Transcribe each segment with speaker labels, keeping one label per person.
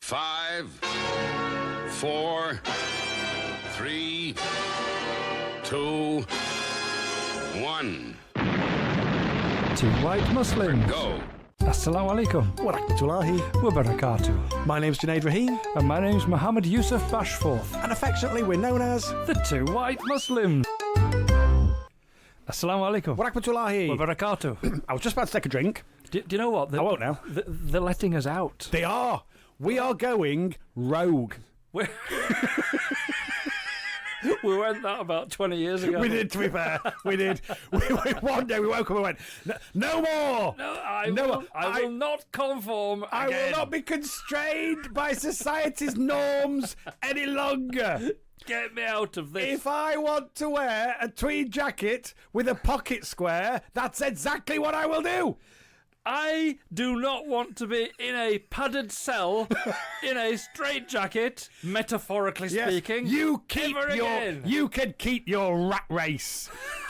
Speaker 1: 5, 4, 3, 2, 1.
Speaker 2: Two white Muslims.
Speaker 1: Go.
Speaker 2: Assalamu alaikum.
Speaker 3: Wa rahmatullahi
Speaker 2: Wa barakatuh.
Speaker 3: My name's Junaid Rahim,
Speaker 2: And my name's Mohammed Yusuf Bashforth.
Speaker 3: and affectionately we're known as
Speaker 2: The two white Muslims. Assalamu alaikum.
Speaker 3: Wa rahmatullahi.
Speaker 2: Wa barakatuh.
Speaker 3: I was just about to take a drink.
Speaker 2: Do you know what?
Speaker 3: I won't now.
Speaker 2: They're letting us out.
Speaker 3: They are. We are going rogue.
Speaker 2: We we went that about 20 years ago.
Speaker 3: We did, to be fair. We did. One day we woke up and went, no more.
Speaker 2: No, I
Speaker 3: No,
Speaker 2: will not conform
Speaker 3: I
Speaker 2: again.
Speaker 3: will not be constrained by society's norms any longer.
Speaker 2: Get me out of this.
Speaker 3: If I want to wear a tweed jacket with a pocket square, that's exactly what I will do.
Speaker 2: I do not want to be in a padded cell, in a straitjacket, metaphorically speaking.
Speaker 3: You keep
Speaker 2: ever
Speaker 3: your.
Speaker 2: again.
Speaker 3: You can keep your rat race.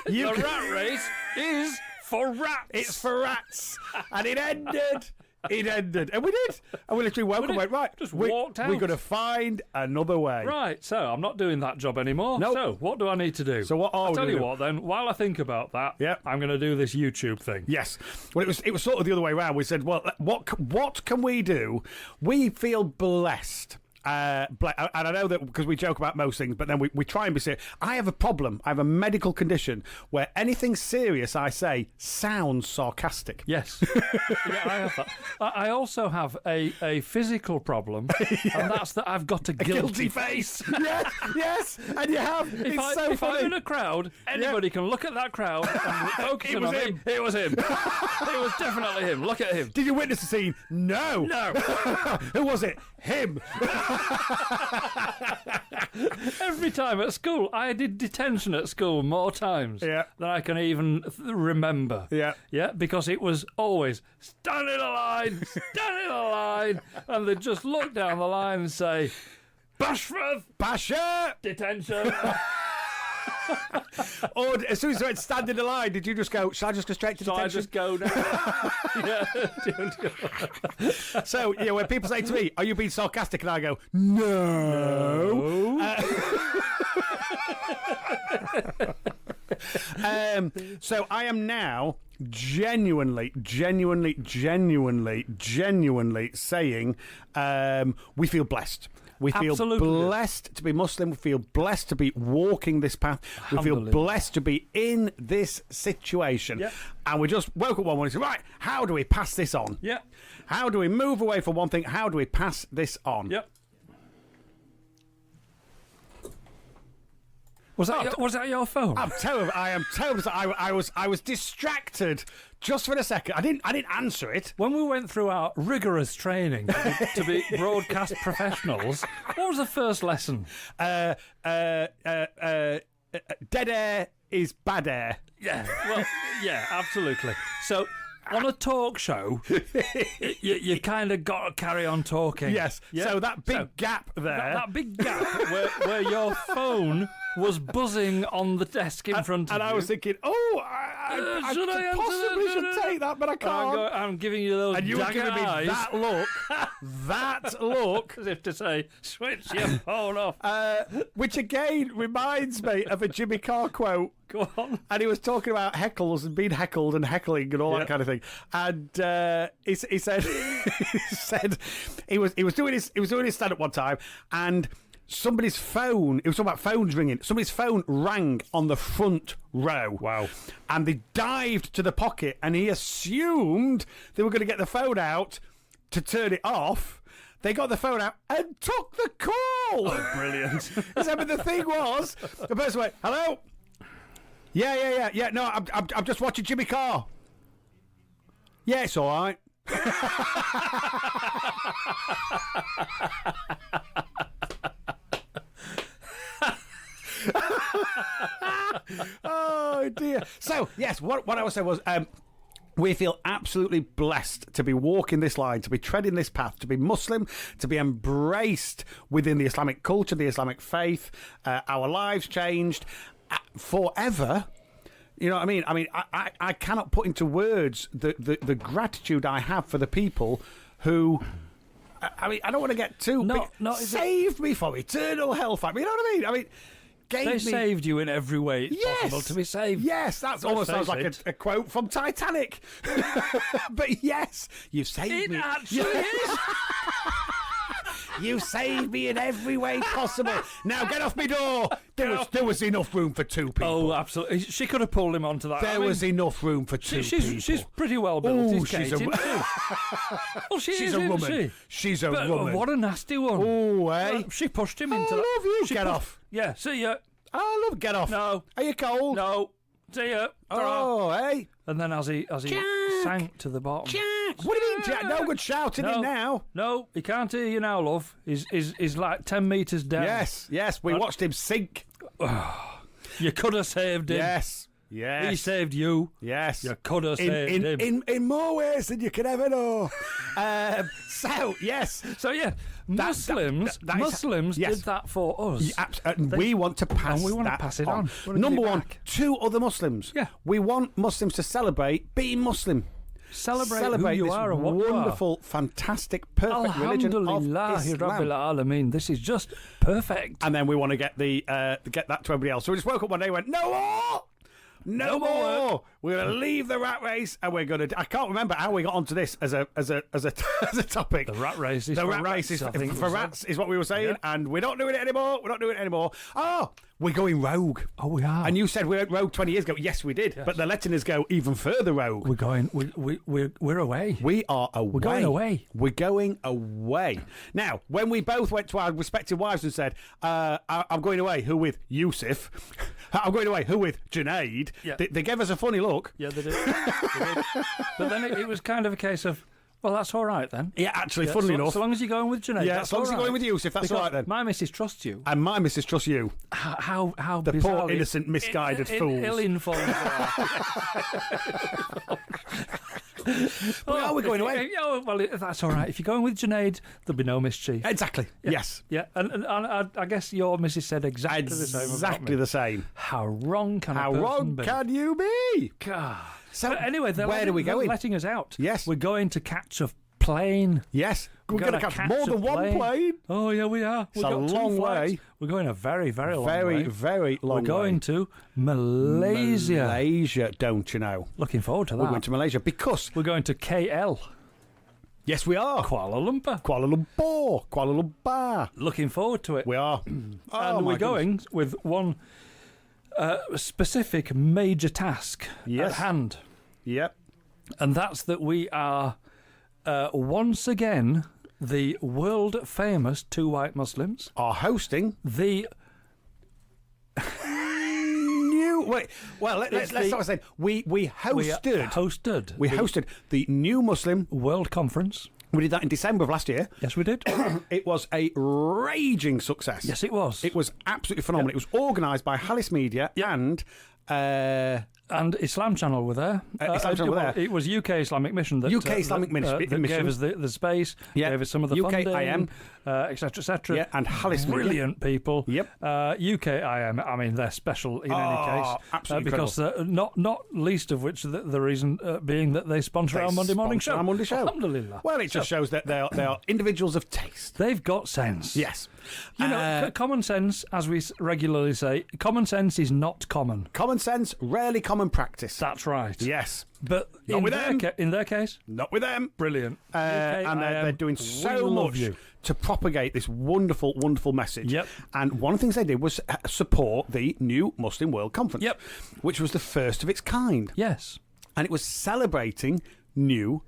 Speaker 3: You
Speaker 2: The
Speaker 3: can-
Speaker 2: rat race is for rats.
Speaker 3: It's for rats, and it ended. It ended, and we did. And we literally woke up and went, right.
Speaker 2: Just
Speaker 3: we,
Speaker 2: walked out.
Speaker 3: We're going to find another way.
Speaker 2: Right, so I'm not doing that job anymore.
Speaker 3: Nope.
Speaker 2: So what do I need to do?
Speaker 3: So what are
Speaker 2: I'll
Speaker 3: we
Speaker 2: tell
Speaker 3: gonna
Speaker 2: you
Speaker 3: do?
Speaker 2: what then. While I think about that,
Speaker 3: Yep.
Speaker 2: I'm going to do this YouTube thing.
Speaker 3: Yes. Well, it was sort of the other way around. We said, well, what can we do? We feel blessed. And I know that because we joke about most things, but then we try and be serious. I have a problem. I have a medical condition where anything serious I say sounds sarcastic.
Speaker 2: Yes. Yeah, I have that. I also have a physical problem, and that's that I've got a guilty face.
Speaker 3: yes, and you have.
Speaker 2: If,
Speaker 3: It's so
Speaker 2: if
Speaker 3: funny.
Speaker 2: I'm in a crowd, anybody can look at that crowd and focus
Speaker 3: It
Speaker 2: in
Speaker 3: was
Speaker 2: on
Speaker 3: him.
Speaker 2: me. It was him. It was definitely him. Look at him.
Speaker 3: Did you witness the scene? No.
Speaker 2: No.
Speaker 3: Who was it? Him.
Speaker 2: Every time at school, I did detention at school more times
Speaker 3: Yeah.
Speaker 2: than I can even remember.
Speaker 3: Yeah.
Speaker 2: Yeah, because it was always stand in a line, and they'd just look down the line and say, Bashforth,
Speaker 3: Basher.
Speaker 2: detention.
Speaker 3: Or as soon as you went stand in the line, did you just go, shall I just go straight to
Speaker 2: So I
Speaker 3: detention?
Speaker 2: just go now. Yeah.
Speaker 3: So, when people say to me, are you being sarcastic? And I go, no. So I am now genuinely saying we feel blessed. We feel
Speaker 2: Absolutely.
Speaker 3: blessed to be Muslim. We feel blessed to be walking this path. We feel
Speaker 2: Alhamdulillah.
Speaker 3: blessed to be in this situation.
Speaker 2: Yep.
Speaker 3: And we just woke up one morning and said, right, how do we pass this on?
Speaker 2: Yeah.
Speaker 3: How do we move away from one thing? How do we pass this on?
Speaker 2: Yep. Was that your phone?
Speaker 3: I'm terrible. I am terrible. I was distracted just for a second. I didn't answer it.
Speaker 2: When we went through our rigorous training to be broadcast professionals, what was the first lesson?
Speaker 3: Dead air is bad air.
Speaker 2: Yeah, well, yeah, absolutely. So, on a talk show, you kind of got to carry on talking.
Speaker 3: Yes.
Speaker 2: Yeah?
Speaker 3: So that big gap there.
Speaker 2: That big gap where your phone was buzzing on the desk in front of
Speaker 3: and
Speaker 2: you.
Speaker 3: I was thinking, I
Speaker 2: should I answer
Speaker 3: possibly
Speaker 2: that?
Speaker 3: should take that, but I can't.
Speaker 2: I'm giving you those
Speaker 3: And you were
Speaker 2: dagger
Speaker 3: giving me
Speaker 2: eyes.
Speaker 3: that look,
Speaker 2: As if to say, switch your phone off.
Speaker 3: which again reminds me of a Jimmy Carr quote.
Speaker 2: Go on.
Speaker 3: And he was talking about heckles and being heckled and heckling and all that kind of thing. And he said he was doing his stand up one time, and somebody's phone. It was talking about phones ringing. Somebody's phone rang on the front row.
Speaker 2: Wow.
Speaker 3: And they dived to the pocket, and he assumed they were going to get the phone out to turn it off. They got the phone out and took the call.
Speaker 2: Oh, brilliant.
Speaker 3: He said, but the thing was, the person went, hello? Yeah. No, I'm just watching Jimmy Carr. Yeah, it's all right. Oh, dear. So, yes, what I was saying was... we feel absolutely blessed to be walking this line, to be treading this path, to be Muslim, to be embraced within the Islamic culture, the Islamic faith. Our lives changed forever. You know what I mean? I cannot put into words the gratitude I have for the people who I mean, I don't want to get too big. Saved me from eternal hellfire. You know what I mean? I mean,
Speaker 2: they saved you in every way it's possible to be saved.
Speaker 3: Yes, that almost sounds like a quote from Titanic. But yes, you saved me.
Speaker 2: It actually is.
Speaker 3: You saved me in every way possible. Now get off my door. There was enough room for two people.
Speaker 2: Oh, absolutely. She could have pulled him onto that.
Speaker 3: There was enough room for two people.
Speaker 2: She's pretty well built.
Speaker 3: Oh, she's a
Speaker 2: well, she's a
Speaker 3: woman. She's a woman.
Speaker 2: What a nasty one.
Speaker 3: Oh, eh?
Speaker 2: She pushed him into that.
Speaker 3: I love you. Get off.
Speaker 2: Yeah, see ya.
Speaker 3: I love get off.
Speaker 2: No.
Speaker 3: Are you cold?
Speaker 2: No. See ya.
Speaker 3: Oh, hey.
Speaker 2: And then as he sank to the bottom.
Speaker 3: Jack! What do you mean, Jack? No good shouting in now.
Speaker 2: No, he can't hear you now, love. He's like 10 metres down.
Speaker 3: Yes. We watched him sink.
Speaker 2: You could have saved him.
Speaker 3: Yes.
Speaker 2: He saved you.
Speaker 3: Yes.
Speaker 2: You could have saved him.
Speaker 3: In more ways than you could ever know. Yes.
Speaker 2: So, yeah, Muslims did that for us.
Speaker 3: We want to pass
Speaker 2: it on.
Speaker 3: Number one, to other Muslims.
Speaker 2: Yeah.
Speaker 3: We want Muslims to celebrate being Muslim.
Speaker 2: Celebrate who you
Speaker 3: this
Speaker 2: are and what
Speaker 3: wonderful, fantastic, perfect religion of Islam.
Speaker 2: This is just perfect.
Speaker 3: And then we want to get that to everybody else. So we just woke up one day and went, no more! No more. We're going to leave the rat race, and we're going to. I can't remember how we got onto this as a topic.
Speaker 2: The rat race is
Speaker 3: for rats is what we were saying, and we're not doing it anymore. Oh, we're going rogue.
Speaker 2: Oh, we are.
Speaker 3: And you said we went rogue 20 years ago. Yes, we did. Yes. But they're letting us go even further rogue.
Speaker 2: We're going. We're away.
Speaker 3: We are away.
Speaker 2: We're going away.
Speaker 3: We're going away. Now, when we both went to our respective wives and said, "I'm going away," who with Yusuf? I'm going away. Who with Junaid?
Speaker 2: Yeah.
Speaker 3: They gave us a funny look.
Speaker 2: Yeah, they did. But then it was kind of a case of, well, that's all right then.
Speaker 3: Yeah, actually, funnily enough.
Speaker 2: So long as you're going with Junaid.
Speaker 3: Yeah, as long as you're going with Yusuf, that's all right then.
Speaker 2: My missus trusts you.
Speaker 3: And my missus trusts you.
Speaker 2: How
Speaker 3: the poor, innocent, misguided fools.
Speaker 2: Ill-informed.
Speaker 3: We're going away.
Speaker 2: Well, that's all right. If you're going with Junaid, there'll be no mischief.
Speaker 3: Exactly.
Speaker 2: Yeah.
Speaker 3: Yes.
Speaker 2: Yeah. And I guess your missus said exactly the same.
Speaker 3: Exactly the same.
Speaker 2: How wrong can a person be?
Speaker 3: How wrong can you be?
Speaker 2: God.
Speaker 3: So
Speaker 2: but anyway,
Speaker 3: where are we going?
Speaker 2: They're letting us out.
Speaker 3: Yes.
Speaker 2: We're going to catch a plane.
Speaker 3: Yes. We're going to catch more than one plane.
Speaker 2: Oh, yeah, we are.
Speaker 3: It's a long way.
Speaker 2: We're going a very, very long way.
Speaker 3: Very, very long way.
Speaker 2: We're going to Malaysia.
Speaker 3: Malaysia, don't you know?
Speaker 2: Looking forward to that.
Speaker 3: We're going to Malaysia because...
Speaker 2: We're going to KL.
Speaker 3: Yes, we are.
Speaker 2: Kuala Lumpur.
Speaker 3: Kuala Lumpur.
Speaker 2: Looking forward to it.
Speaker 3: We are.
Speaker 2: And we're going with one specific major task at hand.
Speaker 3: Yep.
Speaker 2: And that's that we are once again the world famous two white Muslims
Speaker 3: are hosting
Speaker 2: the
Speaker 3: new. Wait, well, let's start by saying we hosted the new Muslim
Speaker 2: World Conference.
Speaker 3: We did that in December of last year.
Speaker 2: Yes, we did.
Speaker 3: It was a raging success.
Speaker 2: Yes, it was.
Speaker 3: It was absolutely phenomenal. It was organised by Hallis Media
Speaker 2: and Islam Channel were there.
Speaker 3: Islam Channel were there.
Speaker 2: It was UK Islamic Mission that gave us the space, gave us some of the
Speaker 3: UK
Speaker 2: funding,
Speaker 3: IM,
Speaker 2: etc.
Speaker 3: Yeah, and Hallis Media.
Speaker 2: Brilliant people.
Speaker 3: Yep.
Speaker 2: UK IM. I mean, they're special in any case,
Speaker 3: absolutely
Speaker 2: because not least of which the reason being that they sponsor our Monday morning show.
Speaker 3: Our Monday show.
Speaker 2: Alhamdulillah.
Speaker 3: Well, it just shows that they are individuals of taste.
Speaker 2: They've got sense.
Speaker 3: Yes.
Speaker 2: You know, common sense, as we regularly say, common sense is not common.
Speaker 3: Common sense, rarely common practice.
Speaker 2: That's right.
Speaker 3: Yes.
Speaker 2: But in their case,
Speaker 3: not with them.
Speaker 2: Brilliant.
Speaker 3: And they're doing so much to propagate this wonderful, wonderful message.
Speaker 2: Yep.
Speaker 3: And one of the things they did was support the new Muslim World Conference.
Speaker 2: Yep.
Speaker 3: Which was the first of its kind.
Speaker 2: Yes.
Speaker 3: And it was celebrating new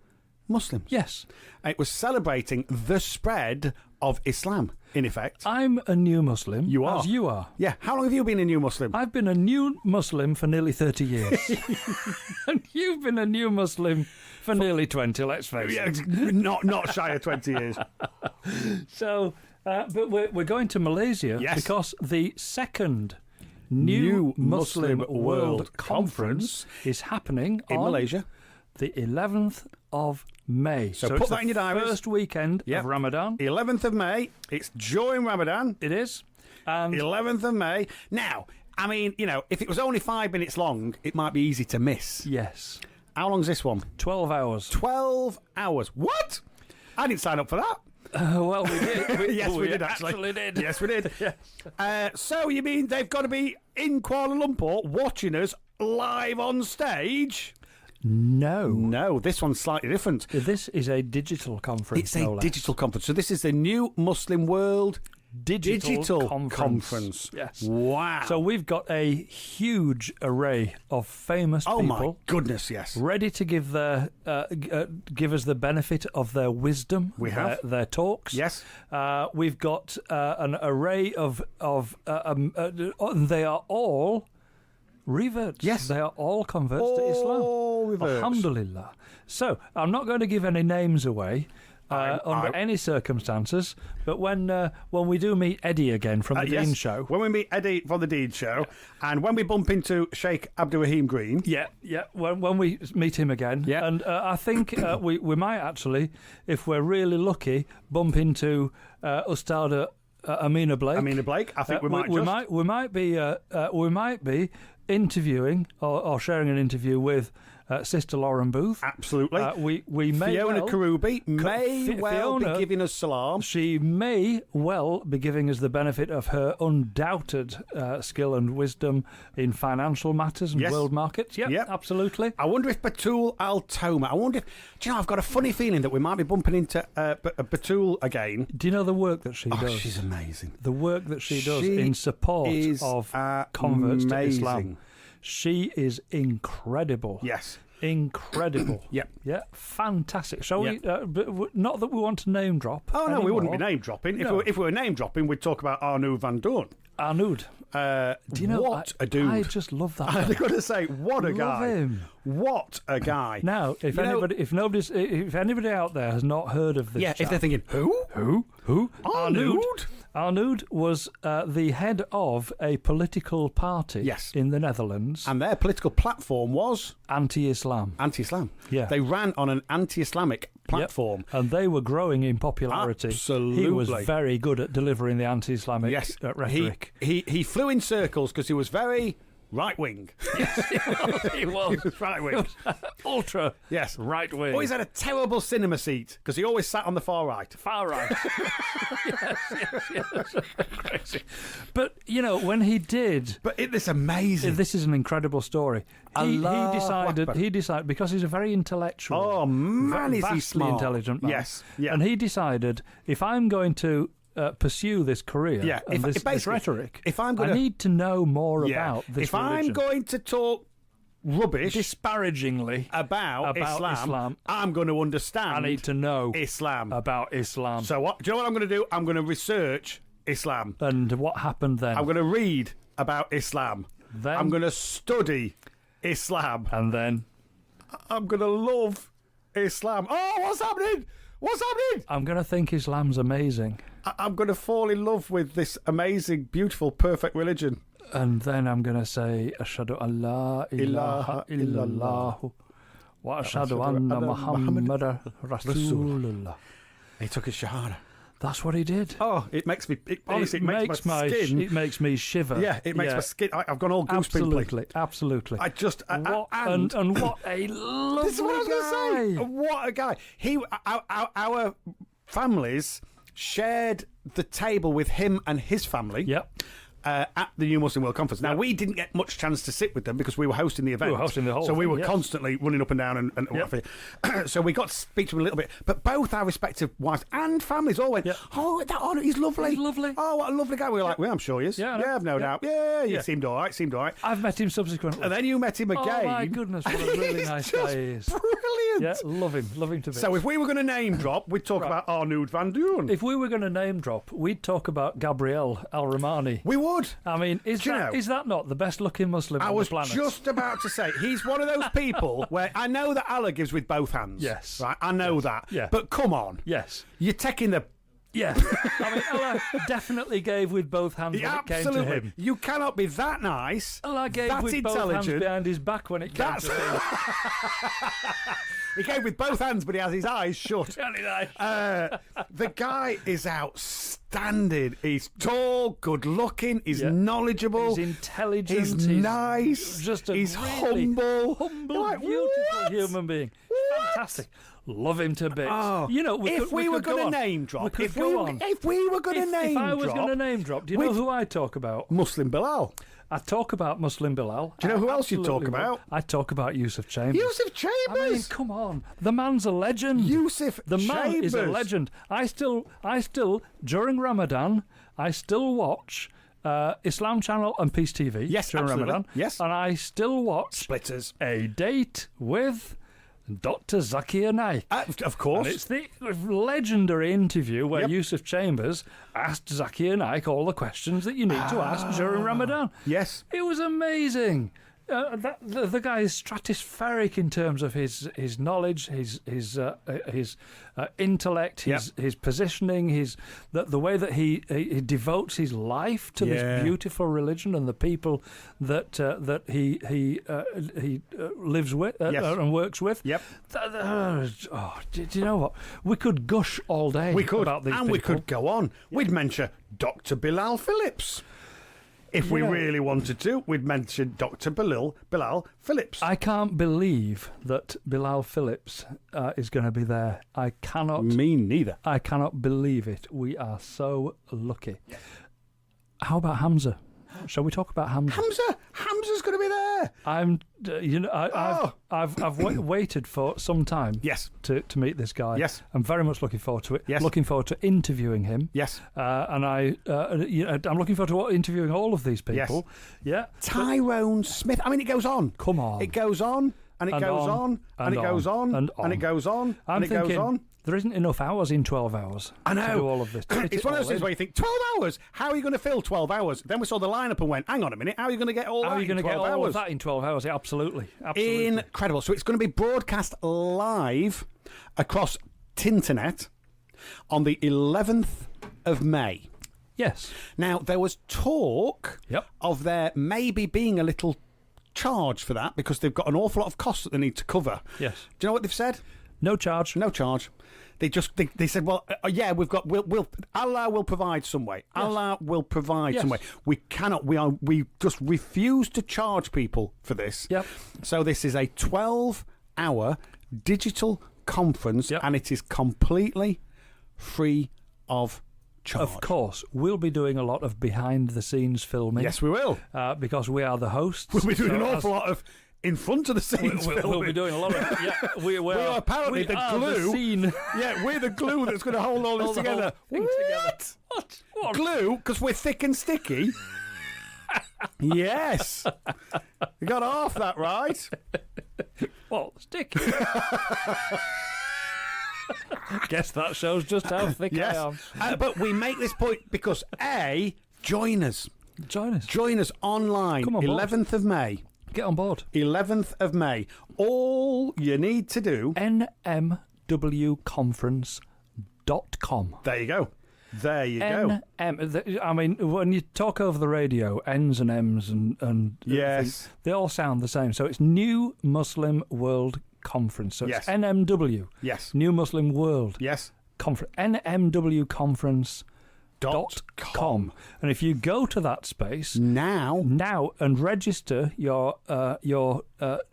Speaker 3: Muslims.
Speaker 2: Yes.
Speaker 3: It was celebrating the spread of Islam, in effect.
Speaker 2: I'm a new Muslim.
Speaker 3: You are.
Speaker 2: As you are.
Speaker 3: Yeah. How long have you been a new Muslim?
Speaker 2: I've been a new Muslim for nearly 30 years. And you've been a new Muslim for nearly 20, let's face it.
Speaker 3: Not shy of 20 years.
Speaker 2: So, but we're going to Malaysia because the second new Muslim World Conference is happening
Speaker 3: in Malaysia.
Speaker 2: The 11th of May.
Speaker 3: So put that in your diaries.
Speaker 2: First weekend of Ramadan.
Speaker 3: 11th of May. It's during Ramadan.
Speaker 2: It is. And
Speaker 3: 11th of May. Now, I mean, you know, if it was only 5 minutes long, it might be easy to miss.
Speaker 2: Yes.
Speaker 3: How long's this one?
Speaker 2: 12 hours.
Speaker 3: 12 hours. What? I didn't sign up for that.
Speaker 2: Well, we did.
Speaker 3: Yes, we did, actually.
Speaker 2: Did.
Speaker 3: Yes, we did. So you mean they've got to be in Kuala Lumpur watching us live on stage? No, this one's slightly different.
Speaker 2: This is a digital conference.
Speaker 3: It's a digital conference. So this is the New Muslim World Digital Conference.
Speaker 2: Yes.
Speaker 3: Wow.
Speaker 2: So we've got a huge array of famous people.
Speaker 3: Oh my goodness, yes.
Speaker 2: Ready to give their give us the benefit of their wisdom.
Speaker 3: We have
Speaker 2: their talks.
Speaker 3: Yes.
Speaker 2: We've got an array of they are all reverts.
Speaker 3: Yes.
Speaker 2: They are all converts to Islam.
Speaker 3: All reverts.
Speaker 2: Alhamdulillah. So I'm not going to give any names away. Under any circumstances, but when we do meet Eddie again from the Dean Show,
Speaker 3: when we meet Eddie from the Dean Show, and when we bump into Sheikh Abdurrahim Green,
Speaker 2: when we meet him again, and I think we might actually, if we're really lucky, bump into Ustada Amina Blake.
Speaker 3: I think we
Speaker 2: might be interviewing or sharing an interview with Sister Lauren Booth.
Speaker 3: Absolutely.
Speaker 2: We may
Speaker 3: Fiona Karubi may
Speaker 2: Fiona,
Speaker 3: be giving us salam.
Speaker 2: She may well be giving us the benefit of her undoubted skill and wisdom in financial matters and world markets. Yep, absolutely.
Speaker 3: I wonder if Batul Al-Toma, I've got a funny feeling that we might be bumping into Batul again.
Speaker 2: Do you know the work that she does?
Speaker 3: She's amazing.
Speaker 2: The work that she does in support of converts to Islam. She is incredible.
Speaker 3: Yes.
Speaker 2: Incredible.
Speaker 3: Yep.
Speaker 2: Yeah, fantastic. Shall we? But not that we want to name drop.
Speaker 3: Oh, no,
Speaker 2: anymore.
Speaker 3: we wouldn't be name dropping.
Speaker 2: No.
Speaker 3: If we were name dropping, we'd talk about Arnoud van Doorn.
Speaker 2: Arnoud.
Speaker 3: Do you know what a dude?
Speaker 2: I just love that.
Speaker 3: I'm going to say, what a guy!
Speaker 2: Love him.
Speaker 3: What a guy!
Speaker 2: Now, if anybody out there has not heard of this,
Speaker 3: if they're thinking, who?
Speaker 2: Arnoud was the head of a political party in the Netherlands.
Speaker 3: And their political platform was?
Speaker 2: Anti-Islam.
Speaker 3: Anti-Islam.
Speaker 2: Yeah.
Speaker 3: They ran on an anti-Islamic platform.
Speaker 2: Yep. And they were growing in popularity.
Speaker 3: Absolutely.
Speaker 2: He was very good at delivering the anti-Islamic rhetoric.
Speaker 3: He flew in circles because he was very right-wing.
Speaker 2: Yes, he was.
Speaker 3: Right-wing.
Speaker 2: Ultra right-wing.
Speaker 3: Oh, he's had a terrible cinema seat because he always sat on the far right.
Speaker 2: Far right. yes. Crazy. But, when he did...
Speaker 3: But it's amazing.
Speaker 2: This is an incredible story. He decided, because he's a very intellectual...
Speaker 3: Oh, man, is he smart.
Speaker 2: Intelligent man.
Speaker 3: Yes. Yeah.
Speaker 2: And he decided, if I'm going to... pursue this career and this rhetoric. I need to know more about this religion.
Speaker 3: I'm going to talk rubbish
Speaker 2: disparagingly
Speaker 3: about Islam, I'm going to understand.
Speaker 2: I need to know
Speaker 3: Islam
Speaker 2: about Islam.
Speaker 3: So do you know what I'm going to do? I'm going to research Islam.
Speaker 2: And what happened then?
Speaker 3: I'm going to read about Islam.
Speaker 2: Then
Speaker 3: I'm going to study Islam.
Speaker 2: And then
Speaker 3: I'm going to love Islam. Oh, what's happening? I'm
Speaker 2: going to think Islam's amazing.
Speaker 3: I'm going to fall in love with this amazing, beautiful, perfect religion.
Speaker 2: And then I'm going to say, Ashhadu an la ilaha illallah wa ashhadu anna Muhammadan Rasulullah.
Speaker 3: He took his shahada.
Speaker 2: That's what he did.
Speaker 3: Oh, it makes me... Honestly, it makes my skin...
Speaker 2: It makes me shiver.
Speaker 3: Yeah, it makes my skin... I've gone all goose pimply.
Speaker 2: Absolutely.
Speaker 3: I just...
Speaker 2: and what a lovely
Speaker 3: this is what I was going to say. What a guy. Our families shared the table with him and his family.
Speaker 2: Yep.
Speaker 3: At the New Muslim World Conference. Now, we didn't get much chance to sit with them because we were hosting the event.
Speaker 2: We were hosting the whole
Speaker 3: So we were
Speaker 2: thing,
Speaker 3: constantly running up and down and whatever. So we got to speak to them a little bit. But both our respective wives and families all went, oh, he's lovely.
Speaker 2: He's lovely.
Speaker 3: Oh, what a lovely guy. We were like, well, I'm sure he is. Yeah, I've no doubt. Yeah, he seemed all right.
Speaker 2: I've met him subsequently.
Speaker 3: And then you met him again.
Speaker 2: Oh, my goodness, what a really nice guy he is.
Speaker 3: Brilliant.
Speaker 2: Yeah, love him to bits.
Speaker 3: So if we were going to name drop, we'd talk about Arnoud van Doorn.
Speaker 2: If we were going to name drop, we'd talk about Gabriel Al-Rahmani.
Speaker 3: We would.
Speaker 2: I mean, is that not the best-looking Muslim on the planet?
Speaker 3: I was just about to say, he's one of those people where I know that Allah gives with both hands.
Speaker 2: Yes.
Speaker 3: Right, I know that.
Speaker 2: Yeah.
Speaker 3: But come on.
Speaker 2: Yes.
Speaker 3: You're taking the...
Speaker 2: Yeah. I mean, Allah definitely gave with both hands when it came to him.
Speaker 3: You cannot be that nice.
Speaker 2: Allah gave with both hands behind his back when it came to him.
Speaker 3: He gave with both hands, but he has his eyes shut. The guy is outstanding. He's tall, good-looking, he's knowledgeable.
Speaker 2: He's intelligent.
Speaker 3: He's nice.
Speaker 2: Just
Speaker 3: he's
Speaker 2: really
Speaker 3: humble.
Speaker 2: Beautiful human being. Fantastic. love him to bits.
Speaker 3: Oh,
Speaker 2: you know,
Speaker 3: if we were going to name drop, if we were going to name drop,
Speaker 2: if I was going to name drop, do you know who I talk about?
Speaker 3: Muslim Bilal.
Speaker 2: I talk about Muslim Bilal.
Speaker 3: Do you know who else you talk about?
Speaker 2: I talk about Yusuf Chambers.
Speaker 3: Yusuf Chambers.
Speaker 2: I mean, come on, the man's a legend.
Speaker 3: The
Speaker 2: man is a legend. I still during Ramadan, I still watch Islam Channel and Peace TV.
Speaker 3: Yes,
Speaker 2: during
Speaker 3: absolutely.
Speaker 2: Ramadan.
Speaker 3: Yes,
Speaker 2: and I still watch
Speaker 3: Splitters.
Speaker 2: A Date with Dr. Zakir Naik.
Speaker 3: Of course.
Speaker 2: And it's the legendary interview where Yusuf Chambers asked Zakir Naik all the questions that you need to ask during Ramadan.
Speaker 3: Yes.
Speaker 2: It was amazing. The guy is stratospheric in terms of his knowledge, his intellect, his positioning, the way that he devotes his life to this beautiful religion and the people that he lives with and works with.
Speaker 3: Yep.
Speaker 2: Do you know what? We could gush all day.
Speaker 3: We could,
Speaker 2: about these
Speaker 3: and
Speaker 2: people.
Speaker 3: we could go on. We'd mention Dr. Bilal Phillips. If we really wanted to, we'd mention Dr. Bilal Phillips.
Speaker 2: I can't believe that Bilal Phillips is going to be there. I cannot.
Speaker 3: Me neither.
Speaker 2: I cannot believe it. We are so lucky. How about Hamza? Shall we talk about Hamza?
Speaker 3: Hamza's going to be there.
Speaker 2: I've waited for some time.
Speaker 3: Yes.
Speaker 2: To meet this guy.
Speaker 3: Yes.
Speaker 2: I'm very much looking forward to it.
Speaker 3: Yes.
Speaker 2: Looking forward to interviewing him.
Speaker 3: Yes.
Speaker 2: And I'm looking forward to interviewing all of these people.
Speaker 3: Yes.
Speaker 2: Yeah.
Speaker 3: Tyrone Smith. I mean, it goes on.
Speaker 2: Come on.
Speaker 3: It goes on. And it goes on. And it goes on. And it goes on. And it goes on.
Speaker 2: There isn't enough hours in 12 hours
Speaker 3: I know.
Speaker 2: to do all of this.
Speaker 3: It's one of those things where you think, 12 hours? How are you going to fill 12 hours? Then we saw the lineup and went, hang on a minute, how are you going to get all that in 12 hours? How are you going to get all of that
Speaker 2: in 12 hours? Yeah, absolutely.
Speaker 3: Incredible. So it's going to be broadcast live across Tinternet on the 11th of May.
Speaker 2: Yes.
Speaker 3: Now, there was talk of there maybe being a little charge for that because they've got an awful lot of costs that they need to cover.
Speaker 2: Yes.
Speaker 3: Do you know what they've said?
Speaker 2: No charge.
Speaker 3: No charge. They said, well, we'll Allah will provide some way. Yes. Allah will provide some way. We just refuse to charge people for this.
Speaker 2: Yep.
Speaker 3: So this is a 12-hour digital conference and it is completely free of charge.
Speaker 2: Of course, we'll be doing a lot of behind-the-scenes filming.
Speaker 3: Yes, we will.
Speaker 2: Because we are the hosts.
Speaker 3: We'll be doing an awful lot of in front of the scenes filming.
Speaker 2: We'll be doing a lot of...
Speaker 3: we are apparently the glue.
Speaker 2: The scene.
Speaker 3: Yeah, we're the glue that's going to hold all this together. What? Glue? Because we're thick and sticky? Yes. You got half that right.
Speaker 2: Well, sticky. Guess that shows just how thick I am.
Speaker 3: But we make this point because, join us. Join us online.
Speaker 2: Come on,
Speaker 3: 11th of May.
Speaker 2: Get on board.
Speaker 3: 11th of May. All you need to do...
Speaker 2: nmwconference.com.
Speaker 3: There you go. Go.
Speaker 2: I mean, when you talk over the radio, N's and M's and
Speaker 3: yes,
Speaker 2: they all sound the same. So it's New Muslim World Conference. So it's NMW.
Speaker 3: Yes.
Speaker 2: New Muslim World.
Speaker 3: Yes.
Speaker 2: Conference. NMWconference.com. And if you go to that space now and register your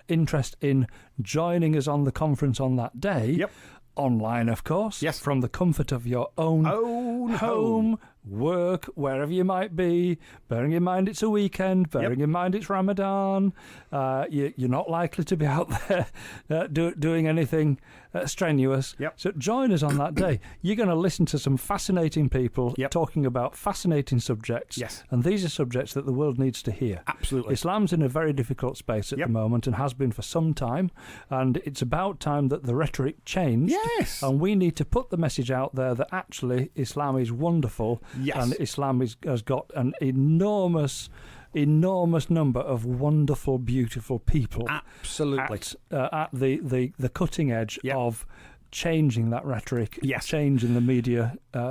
Speaker 2: interest in joining us on the conference on that day, online, of course, from the comfort of your own home, work, wherever you might be, bearing in mind it's a weekend, bearing in mind it's Ramadan, you're not likely to be out there doing anything strenuous. So join us on that day. You're going to listen to some fascinating people talking about fascinating subjects, and these are subjects that the world needs to hear.
Speaker 3: Absolutely.
Speaker 2: Islam's in a very difficult space at the moment and has been for some time, and it's about time that the rhetoric changed.
Speaker 3: Yes.
Speaker 2: And we need to put the message out there that actually Islam is wonderful.
Speaker 3: Yes.
Speaker 2: And Islam has got an enormous number of wonderful, beautiful people.
Speaker 3: Absolutely.
Speaker 2: At the cutting edge of changing that rhetoric, changing the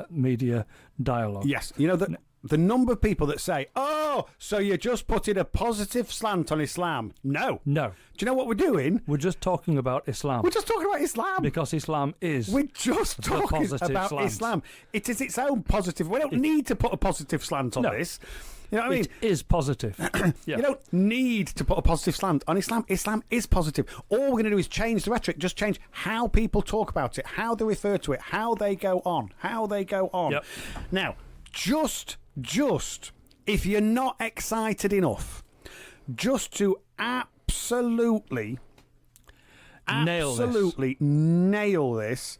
Speaker 2: media dialogue.
Speaker 3: Yes. You know, the number of people that say, oh, so you're just putting a positive slant on Islam. No.
Speaker 2: Do
Speaker 3: you know what we're doing?
Speaker 2: We're just talking about Islam.
Speaker 3: We're just talking about Islam.
Speaker 2: Because Islam is
Speaker 3: We're just talking about
Speaker 2: slant.
Speaker 3: Islam. It is its own positive. We don't need to put a positive slant on this. You know what I mean?
Speaker 2: It is positive. Yeah.
Speaker 3: You don't need to put a positive slant on Islam. Islam is positive. All we're going to do is change the rhetoric, just change how people talk about it, how they refer to it, how they go on.
Speaker 2: Yep.
Speaker 3: Now, just if you're not excited enough, just to absolutely nail this,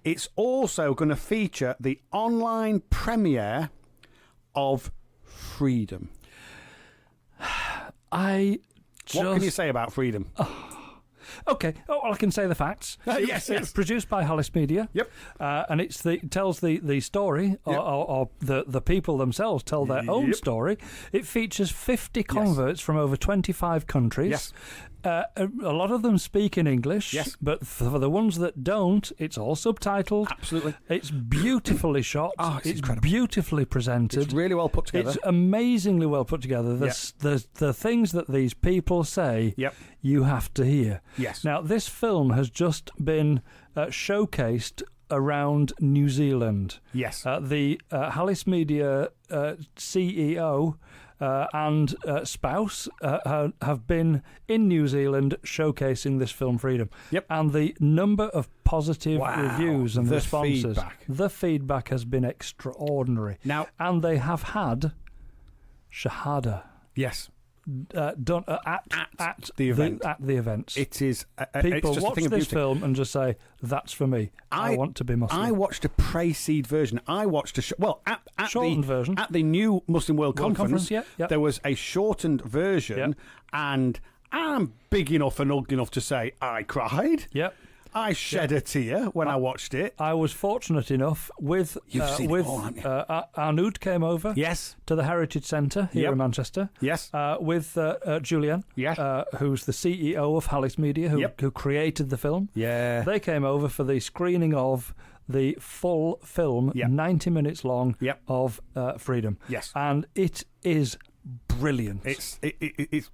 Speaker 3: it's also going to feature the online premiere of Freedom.
Speaker 2: What
Speaker 3: can you say about Freedom?
Speaker 2: Okay. Oh, well, I can say the facts.
Speaker 3: Yes.
Speaker 2: It's produced by Hollis Media.
Speaker 3: Yep.
Speaker 2: And it tells the story, or the people themselves tell their own story. It features 50 converts from over 25 countries.
Speaker 3: Yes.
Speaker 2: A lot of them speak in English.
Speaker 3: Yes.
Speaker 2: But for the ones that don't, it's all subtitled.
Speaker 3: Absolutely.
Speaker 2: It's beautifully shot.
Speaker 3: Oh, it's incredible.
Speaker 2: Beautifully presented.
Speaker 3: It's really well put together.
Speaker 2: It's amazingly well put together. The things that these people say, you have to hear.
Speaker 3: Yes.
Speaker 2: Now, this film has just been showcased around New Zealand.
Speaker 3: Yes.
Speaker 2: The Hollis Media CEO and spouse have been in New Zealand showcasing this film Freedom.
Speaker 3: Yep.
Speaker 2: And the number of positive reviews and responses, the feedback has been extraordinary.
Speaker 3: Now,
Speaker 2: and they have had Shahada.
Speaker 3: Yes.
Speaker 2: Done at
Speaker 3: the event.
Speaker 2: At the events.
Speaker 3: It is
Speaker 2: people
Speaker 3: it's just
Speaker 2: watch
Speaker 3: a thing of
Speaker 2: this
Speaker 3: beauty.
Speaker 2: film and just say, "That's for me. I want to be Muslim."
Speaker 3: I watched a pre-seed version. I watched at
Speaker 2: shortened version
Speaker 3: at the new Muslim World Conference.
Speaker 2: Yeah.
Speaker 3: There was a shortened version, and I'm big enough and ugly enough to say I cried.
Speaker 2: Yep.
Speaker 3: I shed a tear when I watched it.
Speaker 2: I was fortunate enough with Arnoud came over to the Heritage Centre here in Manchester.
Speaker 3: Yes.
Speaker 2: With Julian, who's the CEO of Hollis Media, who created the film.
Speaker 3: Yeah.
Speaker 2: They came over for the screening of the full film, 90 minutes long, of Freedom.
Speaker 3: Yes.
Speaker 2: And it is brilliant.
Speaker 3: It's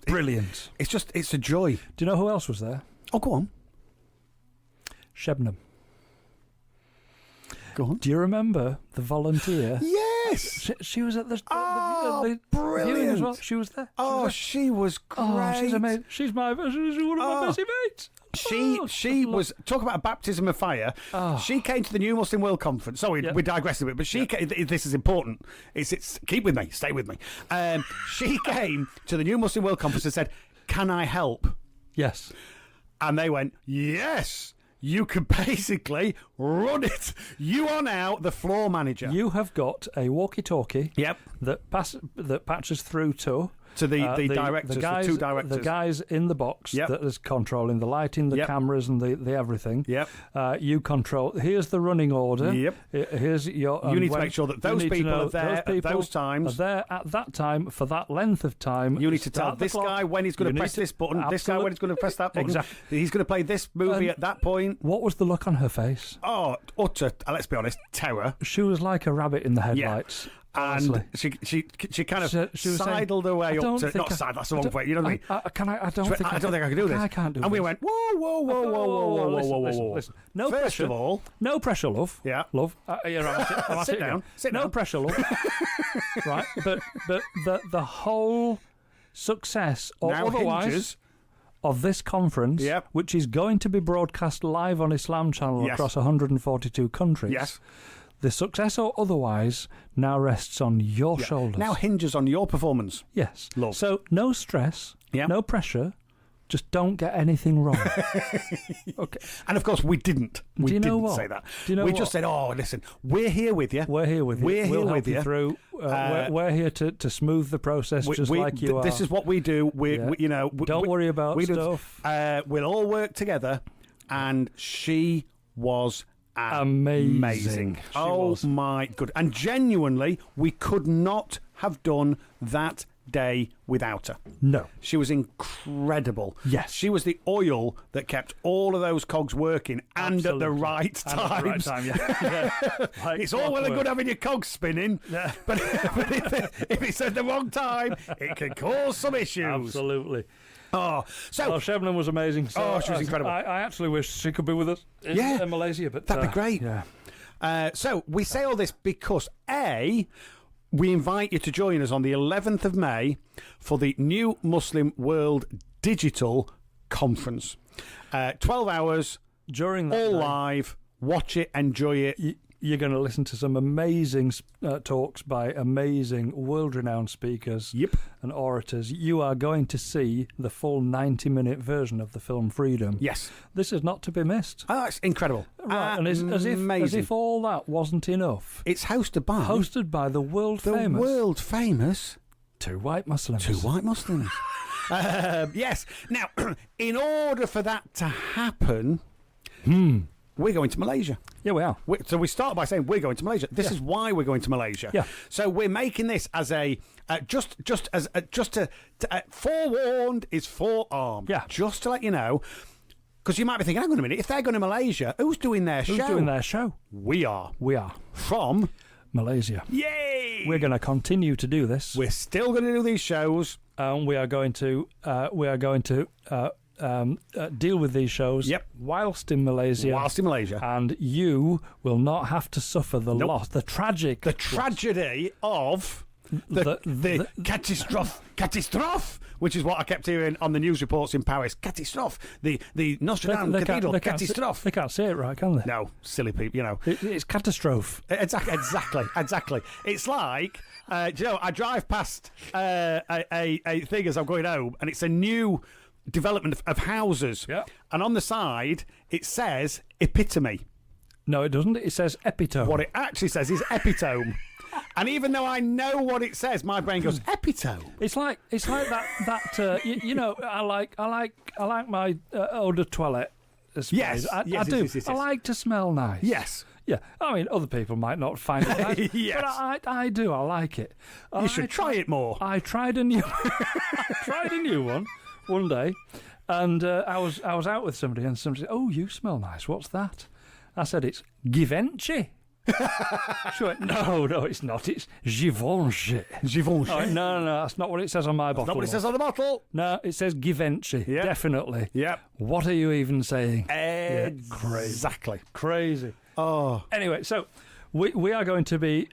Speaker 2: brilliant.
Speaker 3: It's a joy.
Speaker 2: Do you know who else was there?
Speaker 3: Oh, go on.
Speaker 2: Shebnam.
Speaker 3: Go on.
Speaker 2: Do you remember the volunteer?
Speaker 3: Yes.
Speaker 2: She was at the
Speaker 3: brilliant
Speaker 2: viewing as well. She was there.
Speaker 3: She was great.
Speaker 2: Oh, she's amazing. She's one of my best mates.
Speaker 3: She was talk about a baptism of fire. She came to the New Muslim World Conference. Sorry, we digressed a bit, but this is important. It's keep with me, stay with me. She came to the New Muslim World Conference and said, "Can I help?"
Speaker 2: Yes,
Speaker 3: and they went, "Yes." You can basically run it. You are now the floor manager.
Speaker 2: You have got a walkie-talkie.
Speaker 3: Yep.
Speaker 2: That patches through to
Speaker 3: the directors, the two directors.
Speaker 2: The guys in the box that is controlling the lighting, the cameras, and the everything.
Speaker 3: Yep.
Speaker 2: You control. Here's the running order.
Speaker 3: Yep.
Speaker 2: Here's your.
Speaker 3: You need to make sure that those people are there at those times.
Speaker 2: Are there at that time for that length of time.
Speaker 3: You need to tell this guy when he's going to press this button. This guy when he's going to press that button.
Speaker 2: Exactly.
Speaker 3: He's going to play this movie at that point.
Speaker 2: What was the look on her face?
Speaker 3: Oh, utter. Let's be honest, terror.
Speaker 2: She was like a rabbit in the headlights.
Speaker 3: Yeah. And she kind of sidled her way up to not side. That's the wrong way. You know what I mean?
Speaker 2: I don't think I can do this. I can't do this.
Speaker 3: And we went whoa.
Speaker 2: Listen. No
Speaker 3: First
Speaker 2: pressure.
Speaker 3: of all,
Speaker 2: no pressure, love.
Speaker 3: Yeah,
Speaker 2: love. I'm
Speaker 3: sit down.
Speaker 2: No pressure, love. Right, but the whole success or
Speaker 3: now
Speaker 2: otherwise
Speaker 3: hinges
Speaker 2: of this conference, which is going to be broadcast live on Islam Channel across 142 countries.
Speaker 3: Yes.
Speaker 2: The success or otherwise now rests on your shoulders.
Speaker 3: Now hinges on your performance.
Speaker 2: Yes.
Speaker 3: Love.
Speaker 2: So no stress, no pressure, just don't get anything wrong. Okay.
Speaker 3: And of course we didn't. We didn't say that.
Speaker 2: Do you know
Speaker 3: we
Speaker 2: what?
Speaker 3: just said, "Oh, listen, we're here with you.
Speaker 2: We're here with you.
Speaker 3: We'll
Speaker 2: help you through. We're here to smooth the process, like you are.
Speaker 3: This is what we do.
Speaker 2: Don't worry about stuff.
Speaker 3: We'll all work together." And she was amazing. My good. And genuinely, we could not have done that day without her.
Speaker 2: No.
Speaker 3: She was incredible.
Speaker 2: Yes.
Speaker 3: She was the oil that kept all of those cogs working and at the right
Speaker 2: time.
Speaker 3: Like it's all well and good having your cogs spinning, but if it's at the wrong time, it can cause some issues.
Speaker 2: Absolutely.
Speaker 3: Shebnam
Speaker 2: was amazing.
Speaker 3: She was incredible.
Speaker 2: I actually wish she could be with us in Malaysia, but
Speaker 3: that'd be great.
Speaker 2: Yeah.
Speaker 3: So we say all this because we invite you to join us on the 11th of May for the New Muslim World Digital Conference. 12 hours,
Speaker 2: during that
Speaker 3: all
Speaker 2: day,
Speaker 3: live. Watch it, enjoy it.
Speaker 2: You're going to listen to some amazing talks by amazing, world-renowned speakers and orators. You are going to see the full 90-minute version of the film Freedom.
Speaker 3: Yes.
Speaker 2: This is not to be missed.
Speaker 3: Oh, it's incredible.
Speaker 2: Right, and as if all that wasn't enough.
Speaker 3: It's hosted by
Speaker 2: the
Speaker 3: world-famous
Speaker 2: Two White Muslims.
Speaker 3: Two White Muslims. Yes. Now, in order for that to happen... We're going to Malaysia.
Speaker 2: Yeah, we are.
Speaker 3: So we start by saying we're going to Malaysia. This is why we're going to Malaysia.
Speaker 2: Yeah.
Speaker 3: So we're making this as a just to forewarned is forearmed.
Speaker 2: Yeah.
Speaker 3: Just to let you know, because you might be thinking, hang on a minute, if they're going to Malaysia, who's doing their show?
Speaker 2: Who's doing their show?
Speaker 3: We are.
Speaker 2: We are
Speaker 3: From
Speaker 2: Malaysia.
Speaker 3: Yay!
Speaker 2: We're going to continue to do this.
Speaker 3: We're still going to do these shows.
Speaker 2: We are going to deal with these shows whilst in Malaysia. And you will not have to suffer the loss, the tragedy
Speaker 3: of the catastrophe, which is what I kept hearing on the news reports in Paris. Catastrophe, the Notre Dame Cathedral, catastrophe.
Speaker 2: They can't say it right, can they?
Speaker 3: No, silly people, you know.
Speaker 2: It's catastrophe.
Speaker 3: Exactly. It's like, do you know, I drive past a thing as I'm going home, and it's a new development of houses.
Speaker 2: Yeah.
Speaker 3: And on the side, it says epitome.
Speaker 2: No, it doesn't. It says epitome.
Speaker 3: What it actually says is epitome. And even though I know what it says, my brain goes epitome.
Speaker 2: It's like that. You know, I like my eau de toilette.
Speaker 3: Yes,
Speaker 2: I do. Yes. I like to smell nice.
Speaker 3: Yes.
Speaker 2: Yeah. I mean, other people might not find it nice,
Speaker 3: yes.
Speaker 2: but I do. I like it.
Speaker 3: You should try it more.
Speaker 2: I tried a new one one day, and I was out with somebody, and somebody said, "Oh, you smell nice. What's that?" I said, "It's Givenchy." She went, no, it's not. It's Givenchy.
Speaker 3: Givenchy.
Speaker 2: Oh, no, that's not what it says on my bottle.
Speaker 3: That's not what it says on the bottle.
Speaker 2: No, it says Givenchy.
Speaker 3: Yep.
Speaker 2: Definitely.
Speaker 3: Yep.
Speaker 2: What are you even saying?
Speaker 3: Exactly.
Speaker 2: Crazy.
Speaker 3: Oh.
Speaker 2: Anyway, so we are going to be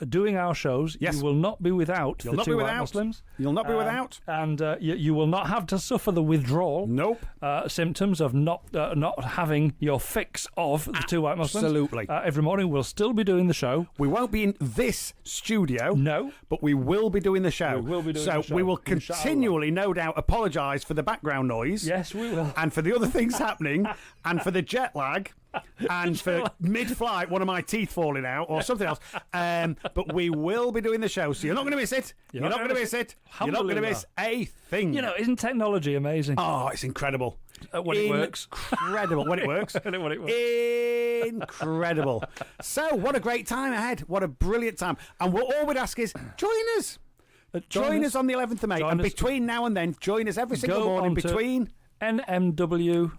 Speaker 2: doing our shows.
Speaker 3: Yes.
Speaker 2: You will not be without
Speaker 3: You'll
Speaker 2: the
Speaker 3: not
Speaker 2: two
Speaker 3: be
Speaker 2: white
Speaker 3: without.
Speaker 2: Muslims.
Speaker 3: You'll not be without.
Speaker 2: And you will not have to suffer the withdrawal symptoms of not having your fix of the two white Muslims.
Speaker 3: Absolutely.
Speaker 2: Every morning we'll still be doing the show.
Speaker 3: We won't be in this studio.
Speaker 2: No.
Speaker 3: But we will be doing the show.
Speaker 2: We will be doing the show.
Speaker 3: So we will continually, no doubt, apologise for the background noise.
Speaker 2: Yes, we will.
Speaker 3: And for the other things happening, and for the jet lag, and for mid-flight, one of my teeth falling out, or something else. But we will be doing the show, so you're not going to miss it. You're not going to miss it. You're not going to miss a thing.
Speaker 2: You know, isn't technology amazing?
Speaker 3: Oh, it's incredible.
Speaker 2: When it works.
Speaker 3: Incredible. When it works.
Speaker 2: When it works.
Speaker 3: Incredible. So, what a great time ahead. What a brilliant time. And all we'd ask is, join us. Join us on the 11th of May. And between now and then, join us every single morning between...
Speaker 2: NMW...